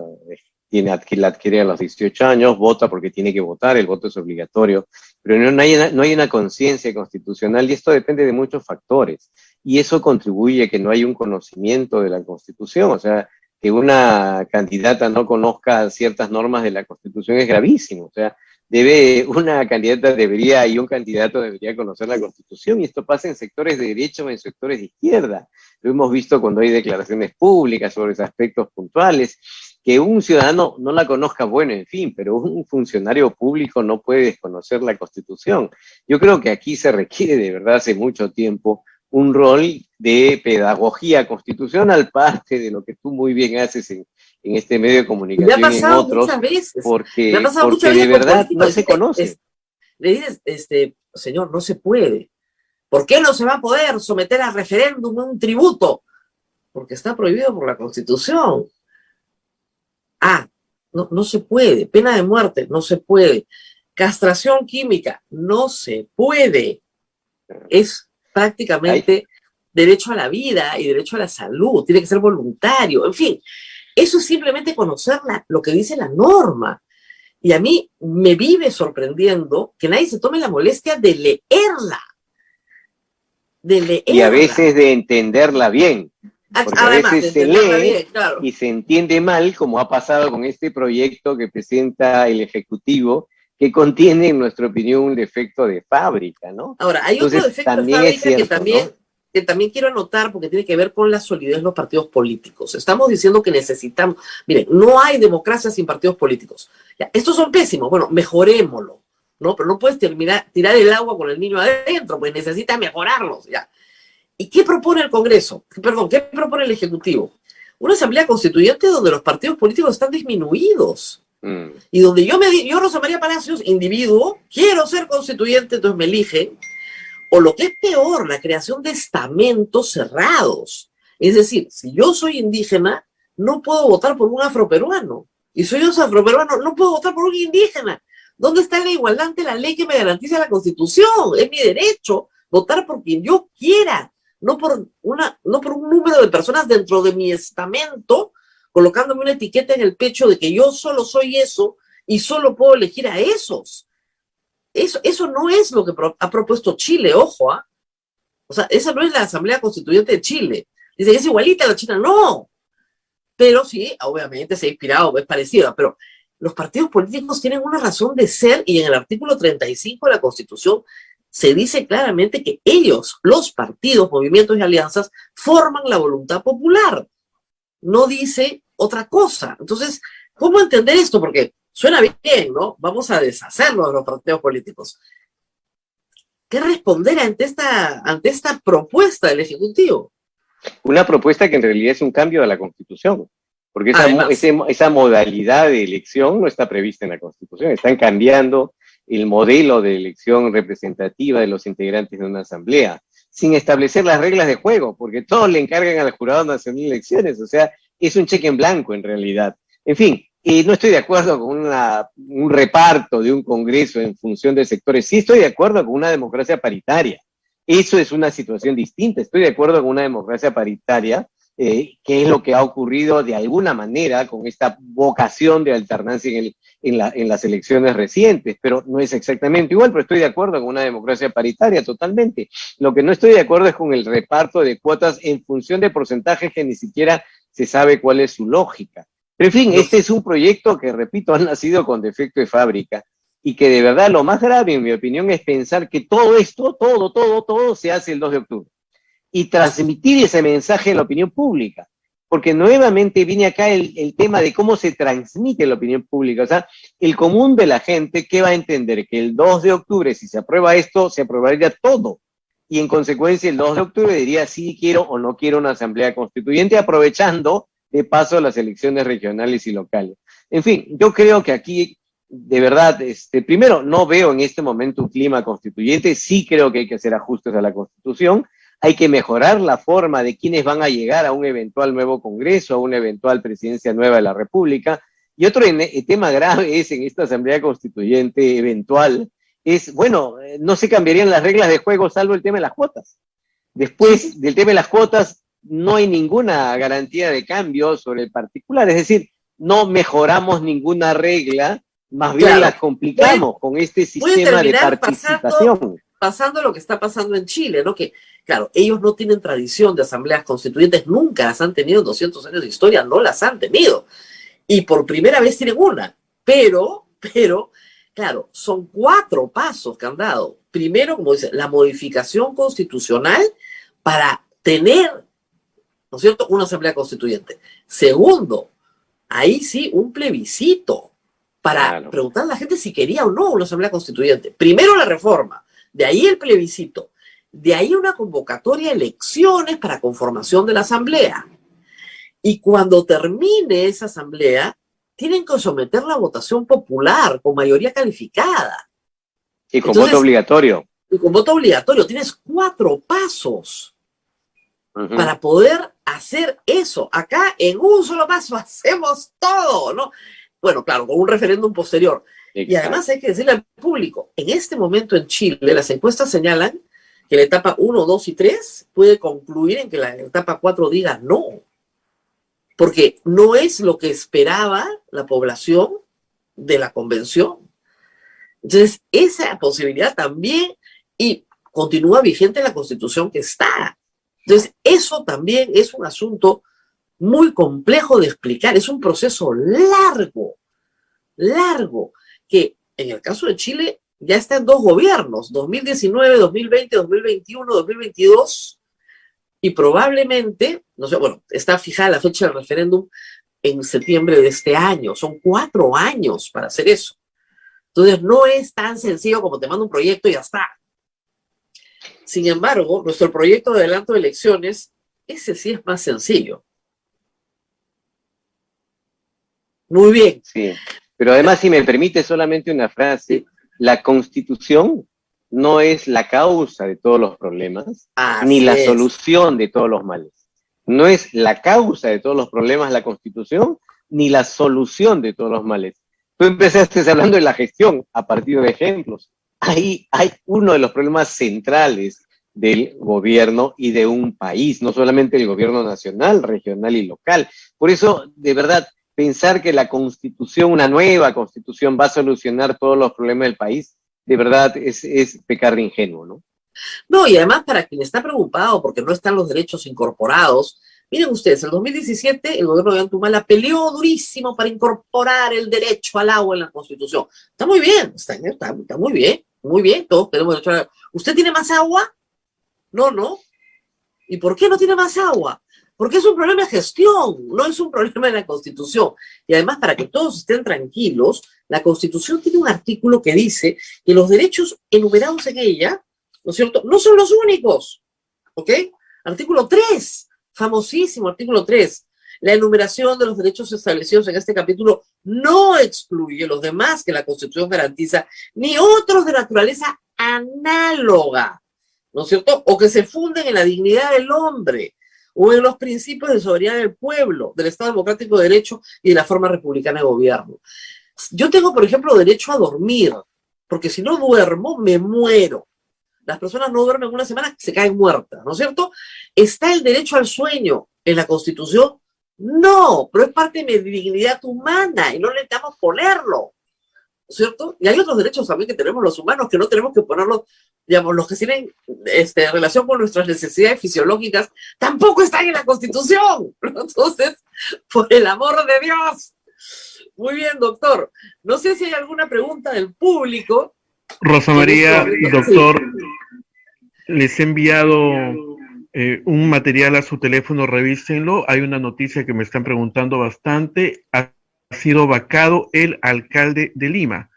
la adquiere a los 18 años, vota porque tiene que votar, el voto es obligatorio, pero no hay una conciencia constitucional y esto depende de muchos factores. Y eso contribuye a que no haya un conocimiento de la Constitución. O sea, que una candidata no conozca ciertas normas de la Constitución es gravísimo. O sea, una candidata y un candidato debería conocer la Constitución, y esto pasa en sectores de derecha o en sectores de izquierda. Lo hemos visto cuando hay declaraciones públicas sobre esos aspectos puntuales. Que un ciudadano no la conozca, bueno, en fin, pero un funcionario público no puede desconocer la Constitución. Yo creo que aquí se requiere de verdad hace mucho tiempo un rol de pedagogía constitucional, parte de lo que tú muy bien haces en este medio de comunicación y en otros, porque de verdad no se conoce. Le dices, señor, no se puede. ¿Por qué no se va a poder someter a referéndum un tributo? Porque está prohibido por la Constitución. No se puede. Pena de muerte, no se puede. Castración química, no se puede. Es prácticamente derecho a la vida y derecho a la salud, tiene que ser voluntario, en fin. Eso es simplemente conocer lo que dice la norma. Y a mí me vive sorprendiendo que nadie se tome la molestia de leerla. Y a veces de entenderla bien. Porque Además, a veces se lee bien, claro, y se entiende mal, como ha pasado con este proyecto que presenta el Ejecutivo, que contiene, en nuestra opinión, un defecto de fábrica, ¿no? Ahora, hay otro defecto de fábrica que también quiero anotar porque tiene que ver con la solidez de los partidos políticos. Estamos diciendo que necesitamos, miren, no hay democracia sin partidos políticos. Ya, estos son pésimos, bueno, mejorémoslo, ¿no? Pero no puedes tirar el agua con el niño adentro, pues necesitas mejorarlos, ya. ¿Y qué propone el Congreso? Perdón, ¿qué propone el Ejecutivo? Una asamblea constituyente donde los partidos políticos están disminuidos. Y donde yo, Rosa María Palacios, individuo, quiero ser constituyente, entonces me eligen. O lo que es peor, la creación de estamentos cerrados. Es decir, si yo soy indígena, no puedo votar por un afroperuano. Y soy un afroperuano, no puedo votar por un indígena. ¿Dónde está la igualdad ante la ley que me garantiza la Constitución? Es mi derecho votar por quien yo quiera. No por un número de personas dentro de mi estamento, colocándome una etiqueta en el pecho de que yo solo soy eso y solo puedo elegir a esos. Eso no es lo que ha propuesto Chile, ojo, ¿ah? O sea, esa no es la Asamblea Constituyente de Chile. Dicen, es igualita a la China. No. Pero sí, obviamente se ha inspirado, es parecida, pero los partidos políticos tienen una razón de ser y en el artículo 35 de la Constitución se dice claramente que ellos, los partidos, movimientos y alianzas, forman la voluntad popular. No dice otra cosa. Entonces, ¿cómo entender esto? Porque suena bien, ¿no? Vamos a deshacerlo de los partidos políticos. ¿Qué responder ante esta propuesta del Ejecutivo? Una propuesta que en realidad es un cambio a la Constitución, porque esa modalidad de elección no está prevista en la Constitución. Están cambiando el modelo de elección representativa de los integrantes de una asamblea, sin establecer las reglas de juego, porque todos le encargan al Jurado Nacional de Elecciones, o sea, es un cheque en blanco en realidad. En fin, no estoy de acuerdo con un reparto de un Congreso en función de sectores, sí estoy de acuerdo con una democracia paritaria, eso es una situación distinta, estoy de acuerdo con una democracia paritaria, que es lo que ha ocurrido de alguna manera con esta vocación de alternancia en las elecciones recientes, pero no es exactamente igual, pero estoy de acuerdo con una democracia paritaria totalmente. Lo que no estoy de acuerdo es con el reparto de cuotas en función de porcentajes que ni siquiera se sabe cuál es su lógica. Pero en fin, este es un proyecto que, repito, ha nacido con defecto de fábrica y que de verdad lo más grave, en mi opinión, es pensar que todo esto, todo se hace el 2 de octubre. Y transmitir ese mensaje a la opinión pública, porque nuevamente viene acá el tema de cómo se transmite la opinión pública, o sea, el común de la gente que va a entender que el 2 de octubre, si se aprueba esto, se aprobaría todo, y en consecuencia el 2 de octubre diría si quiero o no quiero una asamblea constituyente, aprovechando de paso las elecciones regionales y locales. En fin, yo creo que aquí, de verdad, primero, no veo en este momento un clima constituyente, sí creo que hay que hacer ajustes a la Constitución, hay que mejorar la forma de quienes van a llegar a un eventual nuevo Congreso, a una eventual presidencia nueva de la República. Y otro tema grave es en esta Asamblea Constituyente eventual, no se cambiarían las reglas de juego salvo el tema de las cuotas. Después del tema de las cuotas no hay ninguna garantía de cambio sobre el particular, es decir, no mejoramos ninguna regla, más bien las complicamos con este sistema de participación. Pasando lo que está pasando en Chile, ¿no? Que, claro, ellos no tienen tradición de asambleas constituyentes, nunca las han tenido en 200 años de historia, no las han tenido. Y por primera vez tienen una. Pero, claro, son 4 pasos que han dado. Primero, como dice, la modificación constitucional para tener, ¿no es cierto?, una asamblea constituyente. Segundo, ahí sí, un plebiscito para preguntar a la gente si quería o no una asamblea constituyente. Primero la reforma. De ahí el plebiscito, de ahí una convocatoria a elecciones para conformación de la asamblea. Y cuando termine esa asamblea, tienen que someterla a votación popular con mayoría calificada. Y con voto obligatorio. Y con voto obligatorio. Tienes 4 pasos para poder hacer eso. Acá en un solo paso hacemos todo, ¿no? Bueno, claro, con un referéndum posterior. Exacto. Y además hay que decirle al público, en este momento en Chile las encuestas señalan que la etapa 1, 2 y 3 puede concluir en que la etapa 4 diga no. Porque no es lo que esperaba la población de la convención. Entonces, esa posibilidad también, y continúa vigente la Constitución que está. Entonces, eso también es un asunto muy complejo de explicar, es un proceso largo, que en el caso de Chile ya está en 2 gobiernos, 2019, 2020, 2021, 2022, y probablemente, no sé, bueno, está fijada la fecha del referéndum en septiembre de este año, son 4 años para hacer eso. Entonces, no es tan sencillo como te mando un proyecto y ya está. Sin embargo, nuestro proyecto de adelanto de elecciones, ese sí es más sencillo. Muy bien. Sí, pero además, si me permite solamente una frase, la Constitución no es la causa de todos los problemas, ni la solución de todos los males. No es la causa de todos los problemas la Constitución, ni la solución de todos los males. Tú empezaste hablando de la gestión a partir de ejemplos. Ahí hay uno de los problemas centrales del gobierno y de un país, no solamente el gobierno nacional, regional y local. Por eso, de verdad, pensar que la Constitución, una nueva Constitución, va a solucionar todos los problemas del país, de verdad es pecar de ingenuo, ¿no? No, y además para quien está preocupado porque no están los derechos incorporados, miren ustedes, en el 2017 el gobierno de Antumala peleó durísimo para incorporar el derecho al agua en la Constitución. Está muy bien, está muy bien, todos tenemos derecho al agua. ¿Usted tiene más agua? No. ¿Y por qué no tiene más agua? Porque es un problema de gestión, no es un problema de la Constitución. Y además, para que todos estén tranquilos, la Constitución tiene un artículo que dice que los derechos enumerados en ella, ¿no es cierto?, no son los únicos, ¿ok? Artículo 3, famosísimo artículo 3. La enumeración de los derechos establecidos en este capítulo no excluye los demás que la Constitución garantiza, ni otros de naturaleza análoga, ¿no es cierto?, o que se funden en la dignidad del hombre, o en los principios de soberanía del pueblo, del Estado Democrático de Derecho y de la forma republicana de gobierno. Yo tengo, por ejemplo, derecho a dormir, porque si no duermo, me muero. Las personas no duermen una semana, se caen muertas, ¿no es cierto? ¿Está el derecho al sueño en la Constitución? No, pero es parte de mi dignidad humana y no necesitamos ponerlo, ¿no es cierto? Y hay otros derechos también que tenemos los humanos que no tenemos que ponerlos, digamos, los que tienen relación con nuestras necesidades fisiológicas, tampoco están en la Constitución. Entonces, por el amor de Dios. Muy bien, doctor. No sé si hay alguna pregunta del público. Rosa María, doctor, les he enviado un material a su teléfono, revísenlo. Hay una noticia que me están preguntando bastante. Ha sido vacado el alcalde de Lima,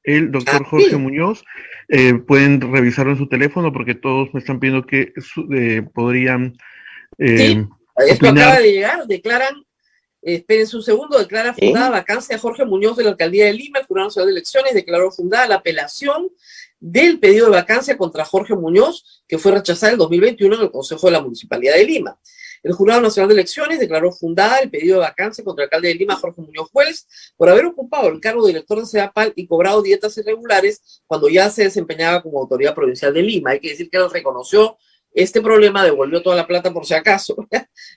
el doctor Jorge Muñoz. Pueden revisarlo en su teléfono porque todos me están pidiendo que podrían sí, esto opinar. Acaba de llegar, declaran, esperen un segundo, declara fundada vacancia Jorge Muñoz de la alcaldía de Lima. El Jurado Nacional de Elecciones declaró fundada la apelación del pedido de vacancia contra Jorge Muñoz, que fue rechazada en el 2021 en el Consejo de la Municipalidad de Lima. El Jurado Nacional de Elecciones declaró fundada el pedido de vacancia contra el alcalde de Lima, Jorge Muñoz Juez, por haber ocupado el cargo de director de CEDAPAL y cobrado dietas irregulares cuando ya se desempeñaba como autoridad provincial de Lima. Hay que decir que él reconoció este problema, devolvió toda la plata por si acaso,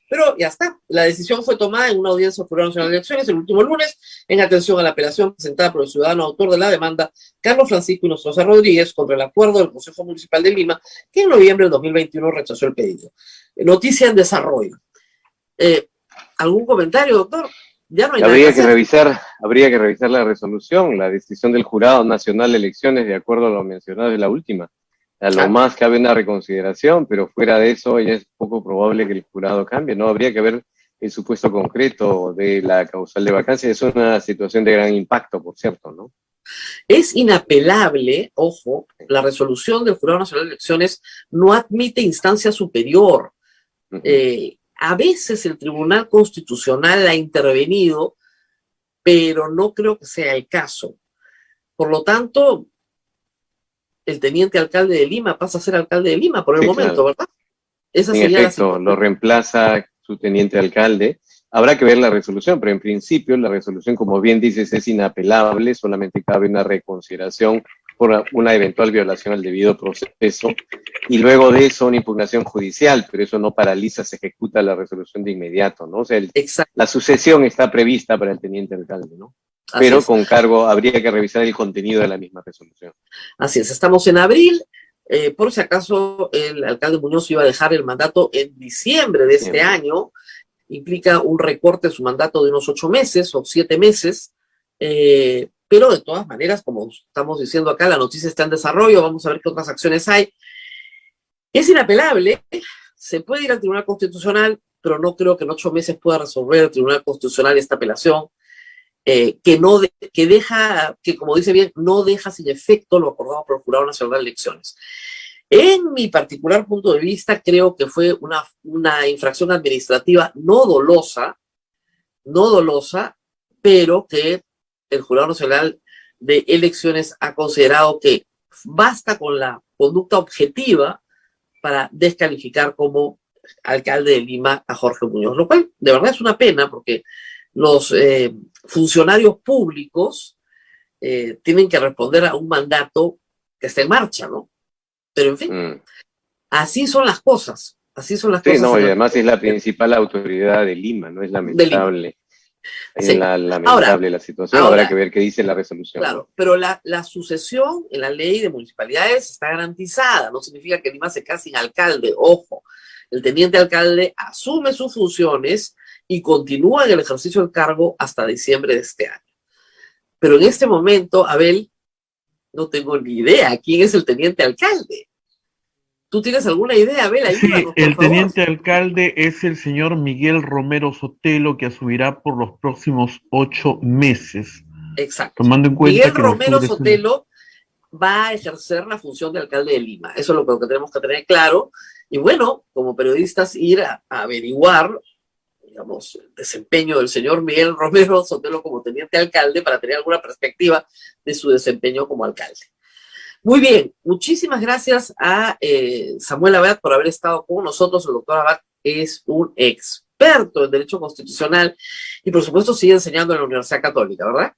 pero ya está. La decisión fue tomada en una audiencia del Jurado Nacional de Elecciones el último lunes, en atención a la apelación presentada por el ciudadano autor de la demanda, Carlos Francisco Inostroza Rodríguez, contra el acuerdo del Consejo Municipal de Lima, que en noviembre del 2021 rechazó el pedido. Noticia en desarrollo. ¿Algún comentario, doctor? Ya no hay habría que revisar la resolución, la decisión del Jurado Nacional de Elecciones, de acuerdo a lo mencionado en la última. A lo más cabe una reconsideración, pero fuera de eso ya es poco probable que el jurado cambie, ¿no? Habría que ver el supuesto concreto de la causal de vacancia. Es una situación de gran impacto, por cierto, ¿no? Es inapelable, ojo, la resolución del Jurado Nacional de Elecciones no admite instancia superior. A veces el Tribunal Constitucional ha intervenido, pero no creo que sea el caso. Por lo tanto, el teniente alcalde de Lima pasa a ser alcalde de Lima por el momento, claro. ¿Verdad? Esa en sería efecto, lo reemplaza su teniente alcalde. Habrá que ver la resolución, pero en principio la resolución, como bien dices, es inapelable, solamente cabe una reconsideración por una eventual violación al debido proceso, y luego de eso una impugnación judicial, pero eso no paraliza, se ejecuta la resolución de inmediato, ¿no? O sea, la sucesión está prevista para el teniente alcalde, ¿no? Pero con cargo, habría que revisar el contenido de la misma resolución. Así es, estamos en abril. Por si acaso el alcalde Muñoz iba a dejar el mandato en diciembre de este año, implica un recorte de su mandato de unos 8 meses o 7 meses, pero de todas maneras, como estamos diciendo acá, la noticia está en desarrollo, vamos a ver qué otras acciones hay. Es inapelable, se puede ir al Tribunal Constitucional, pero no creo que en 8 meses pueda resolver el Tribunal Constitucional esta apelación, que como dice bien, no deja sin efecto lo acordado por el Jurado Nacional de Elecciones. En mi particular punto de vista, creo que fue una infracción administrativa no dolosa, pero que el Jurado Nacional de Elecciones ha considerado que basta con la conducta objetiva para descalificar como alcalde de Lima a Jorge Muñoz, lo cual de verdad es una pena porque los funcionarios públicos tienen que responder a un mandato que está en marcha, ¿no? Pero en fin, así son las cosas. Así son las cosas. Sí, no, y además es la principal autoridad de Lima, ¿no? Es lamentable. Sí. Lamentable la situación, habrá que ver qué dice la resolución. Claro, ¿no? Pero la sucesión en la ley de municipalidades está garantizada, no significa que Lima se quede sin alcalde, ojo, el teniente alcalde asume sus funciones y continúa en el ejercicio del cargo hasta diciembre de este año. Pero en este momento, Abel, no tengo ni idea quién es el teniente alcalde. ¿Tú tienes alguna idea, Abel? Ayúdanos, Sí, el por favor. teniente alcalde es el señor Miguel Romero Sotelo, que asumirá por los próximos 8 meses. Exacto. Tomando en cuenta Miguel que Romero Sotelo va a ejercer la función de alcalde de Lima. Eso es lo que tenemos que tener claro. Y bueno, como periodistas, ir a averiguar, digamos, el desempeño del señor Miguel Romero Sotelo como teniente alcalde para tener alguna perspectiva de su desempeño como alcalde. Muy bien, muchísimas gracias a Samuel Abad por haber estado con nosotros. El doctor Abad es un experto en Derecho Constitucional y por supuesto sigue enseñando en la Universidad Católica, ¿verdad?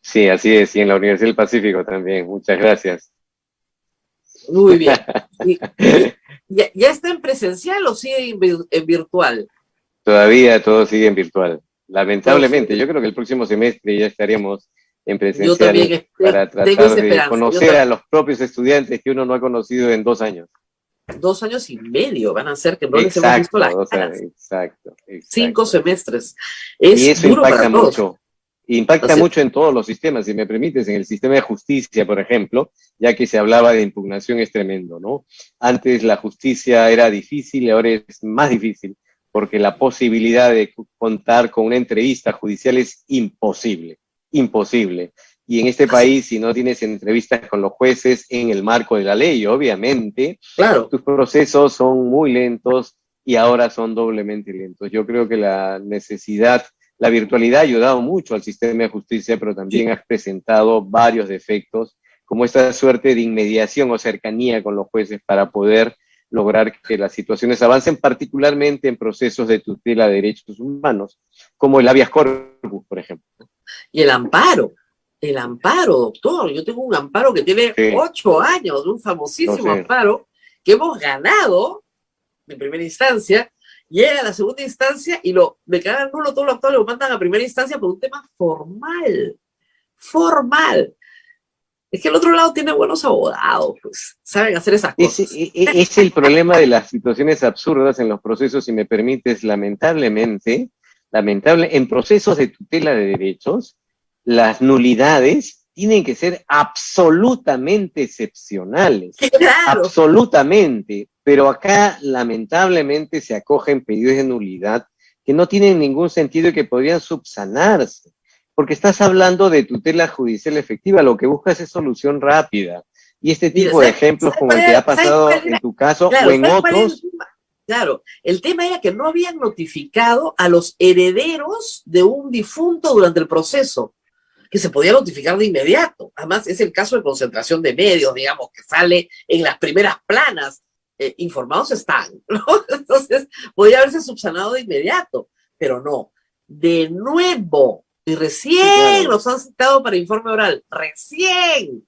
Sí, así es, y en la Universidad del Pacífico también. Muchas gracias. Muy bien. ¿Ya está en presencial o sigue en virtual? Todavía todo sigue en virtual. Lamentablemente, yo creo que el próximo semestre ya estaremos en presencial para tratar de conocer a los propios estudiantes que uno no ha conocido en 2 años. 2 años y medio van a ser que no les hemos visto las caras. Exacto. 5 semestres. Y eso impacta mucho. Impacta mucho en todos los sistemas, si me permites, en el sistema de justicia, por ejemplo, ya que se hablaba de impugnación, es tremendo, ¿no? Antes la justicia era difícil y ahora es más difícil, porque la posibilidad de contar con una entrevista judicial es imposible. Y en este país, si no tienes entrevistas con los jueces en el marco de la ley, obviamente, claro, tus procesos son muy lentos y ahora son doblemente lentos. Yo creo que la virtualidad ha ayudado mucho al sistema de justicia, pero también ha presentado varios defectos, como esta suerte de inmediación o cercanía con los jueces para poder lograr que las situaciones avancen, particularmente en procesos de tutela de derechos humanos, como el habeas corpus, por ejemplo. Y el amparo, doctor. Yo tengo un amparo que tiene 8 años, un famosísimo amparo que hemos ganado en primera instancia, llega a la segunda instancia y lo declaran nulo todo lo actual, lo mandan a primera instancia por un tema formal. Es que el otro lado tiene buenos abogados, pues, saben hacer esas cosas. Es el problema de las situaciones absurdas en los procesos, si me permites, lamentable, en procesos de tutela de derechos, las nulidades tienen que ser absolutamente excepcionales. Claro. Absolutamente. Pero acá, lamentablemente, se acogen pedidos de nulidad que no tienen ningún sentido y que podrían subsanarse. Porque estás hablando de tutela judicial efectiva, lo que buscas es solución rápida. Y este tipo de ejemplos como el que ha pasado en tu caso o en otros... Claro, el tema era que no habían notificado a los herederos de un difunto durante el proceso, que se podía notificar de inmediato. Además, es el caso de concentración de medios, digamos, que sale en las primeras planas. informados están, ¿no? Entonces, podría haberse subsanado de inmediato, pero no. De nuevo, y recién Sí, claro. los han citado para informe oral, recién.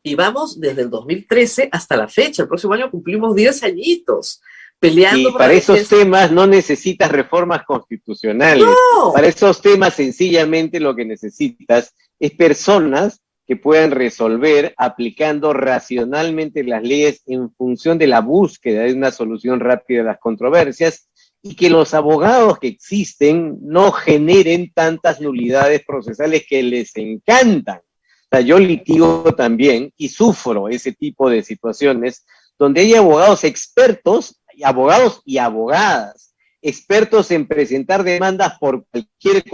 Y vamos desde el 2013 hasta la fecha. El próximo año cumplimos 10 añitos peleando Y por la para esos defensa. temas no necesitas reformas constitucionales. No, Para esos temas sencillamente lo que necesitas es personas que puedan resolver aplicando racionalmente las leyes en función de la búsqueda de una solución rápida a las controversias y que los abogados que existen no generen tantas nulidades procesales que les encantan. O sea, yo litigo también y sufro ese tipo de situaciones donde hay abogados expertos, abogados y abogadas, expertos en presentar demandas por cualquier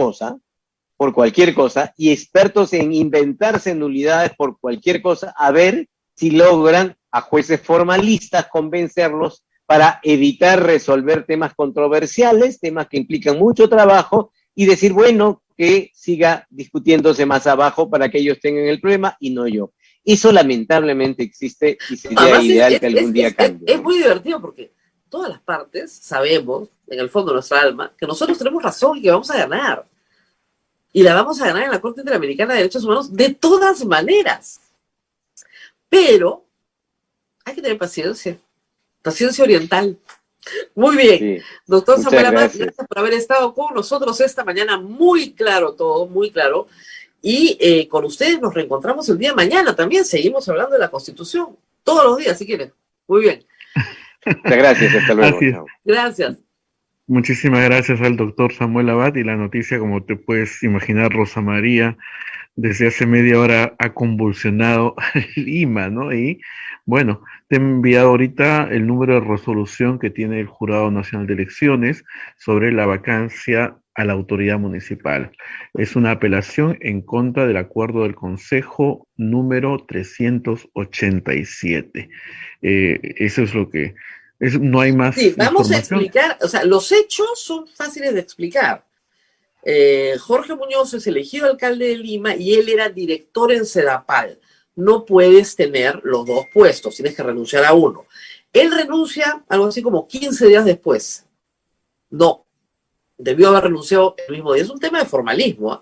cosa, y expertos en inventarse nulidades por cualquier cosa, a ver si logran a jueces formalistas convencerlos para evitar resolver temas controversiales, temas que implican mucho trabajo, y decir, bueno, que siga discutiéndose más abajo para que ellos tengan el problema y no yo. Eso lamentablemente existe y sería además ideal que algún día cambie. es muy divertido porque todas las partes sabemos, en el fondo de nuestra alma, que nosotros tenemos razón y que vamos a ganar. Y la vamos a ganar en la Corte Interamericana de Derechos Humanos de todas maneras. Pero hay que tener paciencia, paciencia oriental. Muy bien, Sí. doctor Muchas Samuel Abad, gracias. gracias por haber estado con nosotros esta mañana, muy claro todo, muy claro. Y con ustedes nos reencontramos el día de mañana también, seguimos hablando de la Constitución, todos los días si quieren. Muy bien, Muchas gracias, hasta luego. Así es. Chao. gracias. Muchísimas gracias al doctor Samuel Abad, y la noticia, como te puedes imaginar, Rosa María, desde hace media hora ha convulsionado Lima, ¿no? Y bueno, te he enviado ahorita el número de resolución que tiene el Jurado Nacional de Elecciones sobre la vacancia a la autoridad municipal. Es una apelación en contra del acuerdo del Consejo número 387. Eso es lo que... no hay más Sí, vamos a información. explicar, o sea, los hechos son fáciles de explicar. Jorge Muñoz es elegido alcalde de Lima y él era director en Sedapal. No puedes tener los dos puestos, tienes que renunciar a uno. Él renuncia algo así como 15 días después. No, debió haber renunciado el mismo día. Es un tema de formalismo, ¿eh?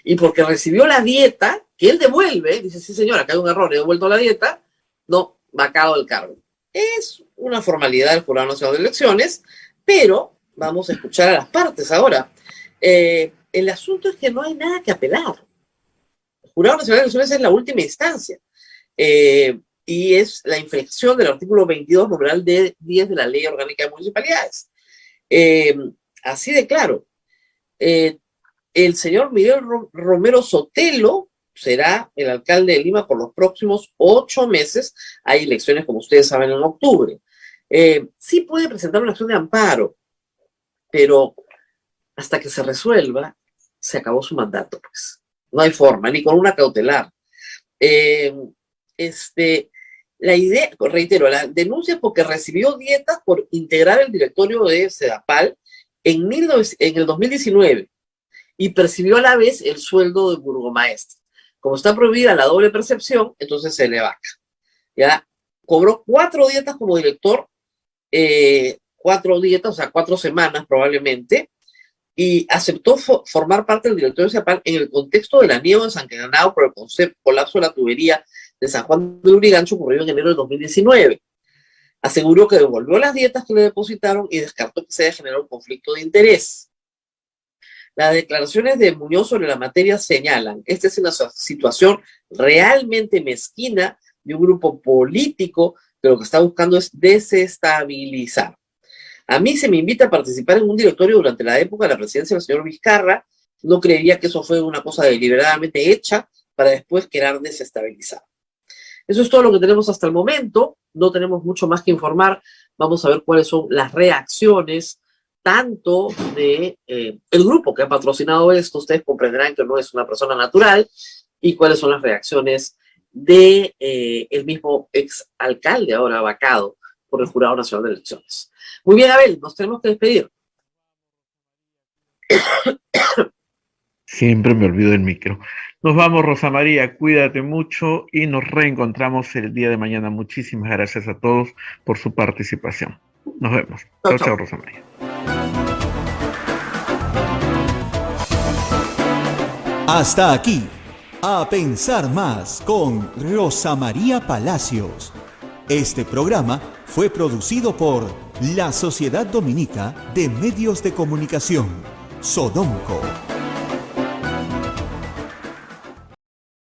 Y porque recibió la dieta que él devuelve, dice, sí señora, acá hay un error, he devuelto la dieta, no, vacado del cargo. Es una formalidad del Jurado Nacional de Elecciones, pero vamos a escuchar a las partes ahora. El asunto es que no hay nada que apelar. El Jurado Nacional de Elecciones es la última instancia y es la infracción del artículo 22, numeral 10 de la Ley Orgánica de Municipalidades. Así de claro. El señor Miguel Romero Sotelo será el alcalde de Lima por los próximos 8 meses. Hay elecciones, como ustedes saben, en octubre. Sí puede presentar una acción de amparo, pero hasta que se resuelva, se acabó su mandato, pues. No hay forma, ni con una cautelar. La idea, reitero, la denuncia es porque recibió dietas por integrar el directorio de Sedapal en el 2019 y percibió a la vez el sueldo de burgomaestre. Como está prohibida la doble percepción, entonces se le vaca. ¿Ya? Cobró 4 dietas como director, 4 dietas, o sea, 4 semanas probablemente, y aceptó formar parte del directorio de Sedapal en el contexto de la nieve desencadenado por el colapso de la tubería de San Juan de Lurigancho ocurrido en enero de 2019. Aseguró que devolvió las dietas que le depositaron y descartó que se haya generado un conflicto de interés. Las declaraciones de Muñoz sobre la materia señalan, esta es una situación realmente mezquina de un grupo político que lo que está buscando es desestabilizar. A mí se me invita a participar en un directorio durante la época de la presidencia del señor Vizcarra. No creería que eso fue una cosa deliberadamente hecha para después querer desestabilizar. Eso es todo lo que tenemos hasta el momento. No tenemos mucho más que informar. Vamos a ver cuáles son las reacciones tanto de el grupo que ha patrocinado esto. Ustedes comprenderán que no es una persona natural, y cuáles son las reacciones de el mismo exalcalde ahora vacado por el Jurado Nacional de Elecciones. Muy bien, Abel, nos tenemos que despedir. Siempre me olvido del micro. Nos vamos, Rosa María, cuídate mucho y nos reencontramos el día de mañana. Muchísimas gracias a todos por su participación. Nos vemos. Chao, chao, Rosa María. Hasta aquí, A Pensar Más con Rosa María Palacios. Este programa fue producido por la Sociedad Dominica de Medios de Comunicación, Sodomco.